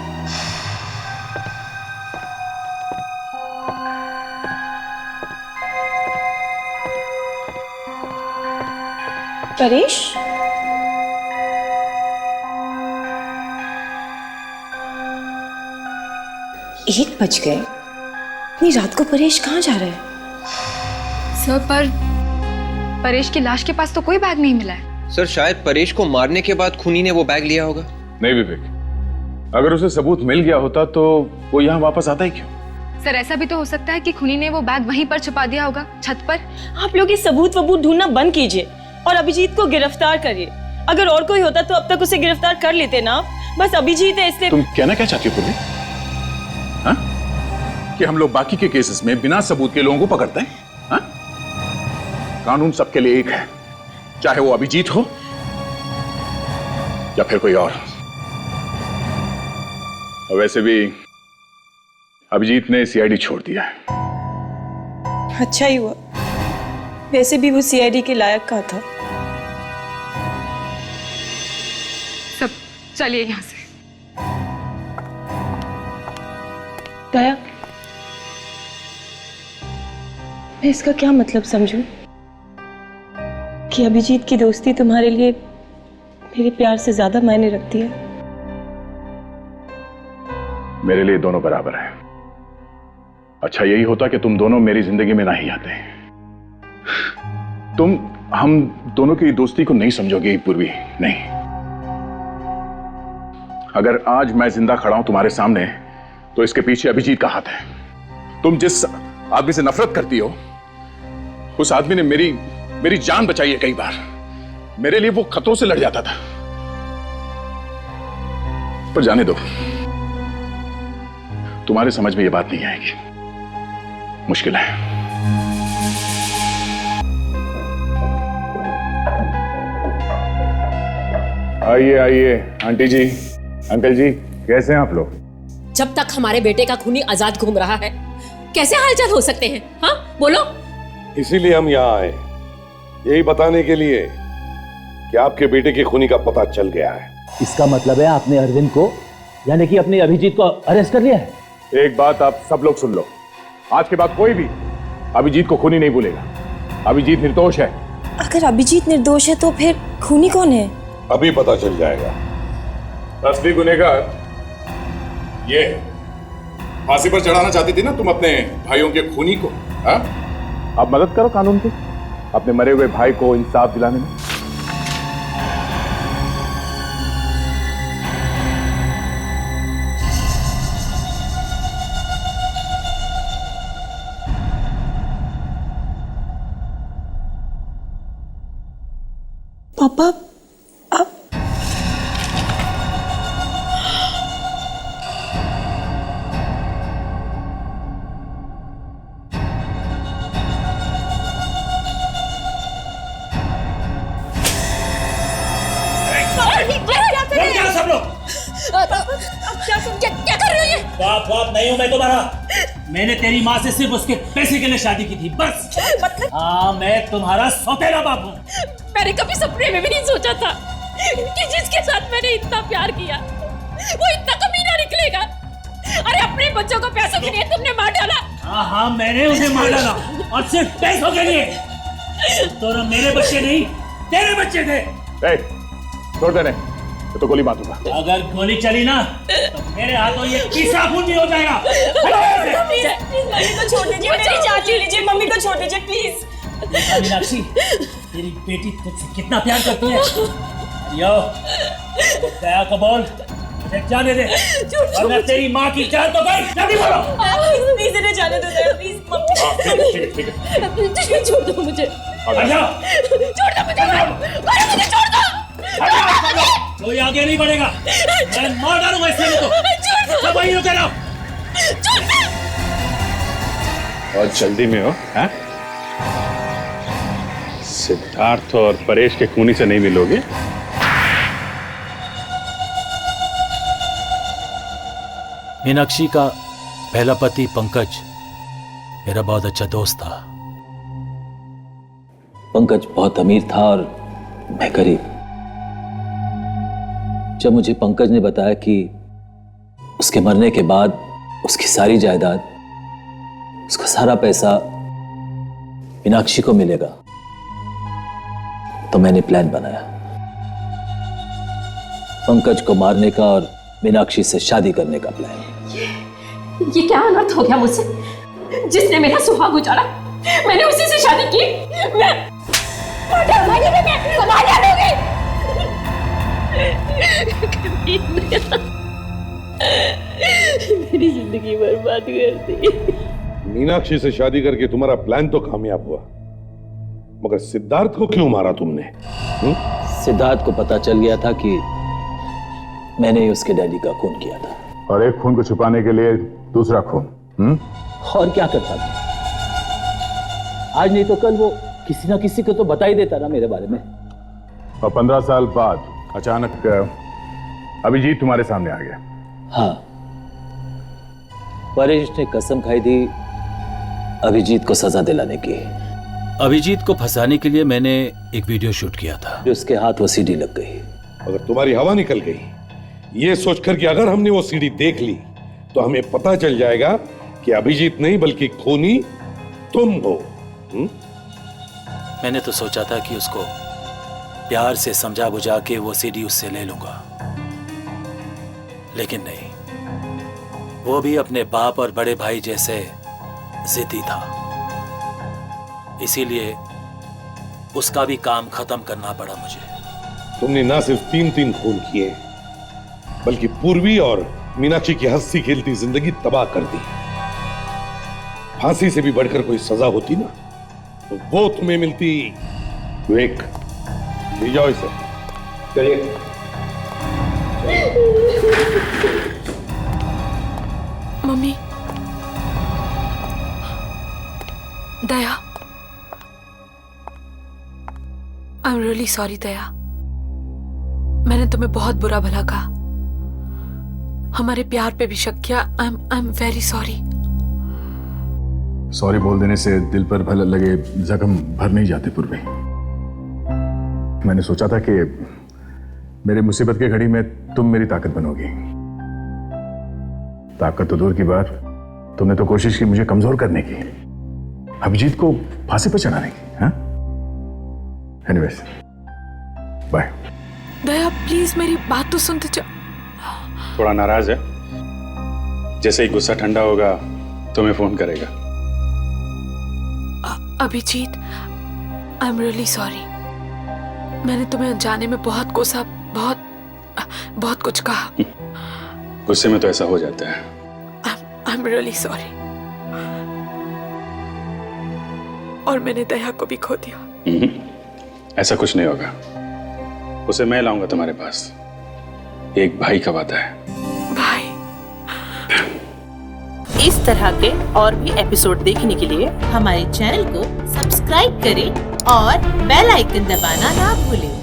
परेश, 1 बज गए, इतनी रात को परेश कहाँ जा रहा है? सर पर परेश की लाश के पास तो कोई बैग नहीं मिला है। सर शायद परेश को मारने के बाद खूनी ने वो बैग लिया होगा। नहीं विवेक, अगर उसे सबूत मिल गया होता तो वो यहाँ वापस आता ही क्यों? सर ऐसा भी तो हो सकता है कि खूनी ने वो बैग वहीं पर छुपा दिया होगा, छत पर। आप लोग ये सबूत वबूत ढूंढना बंद कीजिए और अभिजीत को गिरफ्तार करिए। अगर और कोई होता तो अब तक उसे गिरफ्तार कर लेते ना, बस अभिजीत है इसलिए। तुम कहना क्या चाहती हो पूर्वी? हाँ? कि हम लोग बाकी के केसेस में बिना सबूत के लोगों को पकड़ते हैं? हाँ? कानून सबके लिए एक है, चाहे वो अभिजीत हो या फिर कोई और। और वैसे भी अभिजीत ने सीआईडी छोड़ दिया है। अच्छा ही हुआ, वैसे भी वो सीआईडी के लायक का था। सब चलिए यहाँ से। दया, मैं इसका क्या मतलब समझूं कि अभिजीत की दोस्ती तुम्हारे लिए मेरे प्यार से ज्यादा मायने रखती है? मेरे लिए दोनों बराबर हैं। अच्छा यही होता कि तुम दोनों मेरी जिंदगी में ना ही आते। तुम हम दोनों की दोस्ती को नहीं समझोगे पूर्वी, नहीं। अगर आज मैं जिंदा खड़ा हूं तुम्हारे सामने तो इसके पीछे अभिजीत का हाथ है। तुम जिस आदमी से नफरत करती हो उस आदमी ने मेरी जान बचाई है कई बार। मेरे लिए वो खतरों से लड़ जाता था। पर जाने दो, तुम्हारे समझ में ये बात नहीं आएगी, मुश्किल है। आइए आइए आंटी जी, अंकल जी, कैसे हैं आप लोग? जब तक हमारे बेटे का खूनी आजाद घूम रहा है कैसे हालचाल हो सकते हैं? हाँ बोलो। इसीलिए हम यहाँ आए, यही बताने के लिए कि आपके बेटे की खूनी का पता चल गया है। इसका मतलब है आपने अरविंद को, यानी कि अपने अभिजीत को अरेस्ट कर लिया है? एक बात आप सब लोग सुन लो, आज के बाद कोई भी अभिजीत को खूनी नहीं भूलेगा। अभिजीत निर्दोष है। अगर अभिजीत निर्दोष है तो फिर खूनी कौन है? अभी पता चल जाएगा। असली गुनहगार ये है। फांसी पर चढ़ाना चाहती थी ना तुम अपने भाइयों के खूनी को, हाँ? अब मदद करो कानून की, अपने मरे हुए भाई को इंसाफ दिलाने में। पापा सब लोग क्या कर रहे हो ये? बाप नहीं हूँ मैं तुम्हारा। मैंने तेरी माँ से सिर्फ उसके पैसे के लिए शादी की थी, बस। मतलब? हाँ, मैं तुम्हारा सौतेला बाप हूँ। मैंने कभी सपने में भी नहीं सोचा था कि जिसके साथ मैंने इतना प्यार किया वो इतना कमीना निकलेगा। अरे अपने बच्चों को पैसों के लिए तुमने मार डाला। हाँ, मैंने उन्हें मार डाला और सिर्फ पैसों के लिए। तो ना मेरे बच्चे नहीं, तेरे बच्चे थे। छोड़ देने, तो गोली मार दूंगा। अगर गोली चली ना तो मेरे हाथों ये तीसरा खून भी हो जाएगा। प्लीज मम्मी को छोड़ दीजिए, मेरी चाची लीजिए, मम्मी को छोड़ दीजिए प्लीज। मीनाक्षी, तेरी बेटी तुझसे कितना प्यार करती है। यो, दया को बोल, मुझे जाने दे, वरना तेरी माँ की जान तो गई। जल्दी बोलो। प्लीज इन्हें जाने दो दया, प्लीज मम्मी। छोड़ दो मुझे। छोड़ दो मुझे, छोड़ दो। कोई आगे नहीं बढ़ेगा, मैं मार डालूंगा इससे तो। सब वहीं रुके रहो। बहुत जल्दी में हो, हैं? सिद्धार्थ और परेश के खूनी से नहीं मिलोगे? मीनाक्षी का पहला पति पंकज मेरा बहुत अच्छा दोस्त था। पंकज बहुत अमीर था और मैं गरीब। जब मुझे पंकज ने बताया कि उसके मरने के बाद उसकी सारी जायदाद, उसका सारा पैसा मीनाक्षी को मिलेगा, तो मैंने प्लान बनाया पंकज को मारने का और मीनाक्षी से शादी करने का प्लान। ये क्या अनर्थ हो गया मुझसे? जिसने मेरा सुहाग उजाड़ा मैंने उसी से शादी की। मैं मेरी जिंदगी बर्बाद कर दी। मीनाक्षी से शादी करके तुम्हारा प्लान तो कामयाब हुआ, मगर सिद्धार्थ को क्यों मारा तुमने? सिद्धार्थ को पता चल गया था कि मैंने ही उसके डैडी का खून किया था। और एक खून को छुपाने के लिए दूसरा खून। और क्या करता था? आज नहीं तो कल वो किसी ना किसी को तो बता ही देता ना मेरे बारे में। और 15 साल बाद अचानक अभिजीत तुम्हारे सामने आ गया। हाँ, परेश ने कसम खाई थी अभिजीत को सजा दिलाने की। अभिजीत को फंसाने के लिए मैंने एक वीडियो शूट किया था। उसके हाथ वो सीडी लग गई। अगर तुम्हारी हवा निकल गई ये सोचकर कि अगर हमने वो सीडी देख ली तो हमें पता चल जाएगा कि अभिजीत नहीं बल्कि खूनी तुम हो। मैंने तो सोचा था कि उसको प्यार से समझा बुझा के वो सीडी उससे ले लूंगा, लेकिन नहीं, वो भी अपने बाप और बड़े भाई जैसे जिद्दी था। इसीलिए उसका भी काम खत्म करना पड़ा मुझे। तुमने ना सिर्फ 3 खून किए बल्कि पूर्वी और मीनाक्षी की हंसी खेलती जिंदगी तबाह कर दी। फांसी से भी बढ़कर कोई सजा होती ना तो वो तुम्हें मिलती। विवेक, ले जाओ इसे। चलिए। Mummy, Daya, I am really sorry Daya. मैंने तुम्हें बहुत बुरा भला कहा, हमारे प्यार पे भी शक किया। I am very sorry. Sorry बोल देने से दिल पर भले लगे जख्म भर नहीं जाते पूर्वी। मैंने सोचा था कि मेरे मुसीबत के घड़ी में तुम मेरी ताकत बनोगी। ताकत तो दूर की बात, तुमने तो कोशिश की मुझे कमजोर करने की, अभिजीत को फांसी पर चढ़ाने की। हाँ, एनीवेज, बाय। दया प्लीज मेरी बात तो सुनते जा। थोड़ा नाराज है, जैसे ही गुस्सा ठंडा होगा तुम्हें फोन करेगा। Abhijeet, I am really sorry. मैंने तुम्हें अनजाने में बहुत कोसा, बहुत कुछ कहा। गुस्से में तो ऐसा हो जाता है। आई एम रियली सॉरी। और मैंने दया को भी खो दिया। ऐसा कुछ नहीं होगा। उसे मैं लाऊंगा तुम्हारे पास। एक भाई का वादा है। इस तरह के और भी एपिसोड देखने के लिए हमारे चैनल को सब्सक्राइब करें और बेल आइकन दबाना ना भूलें।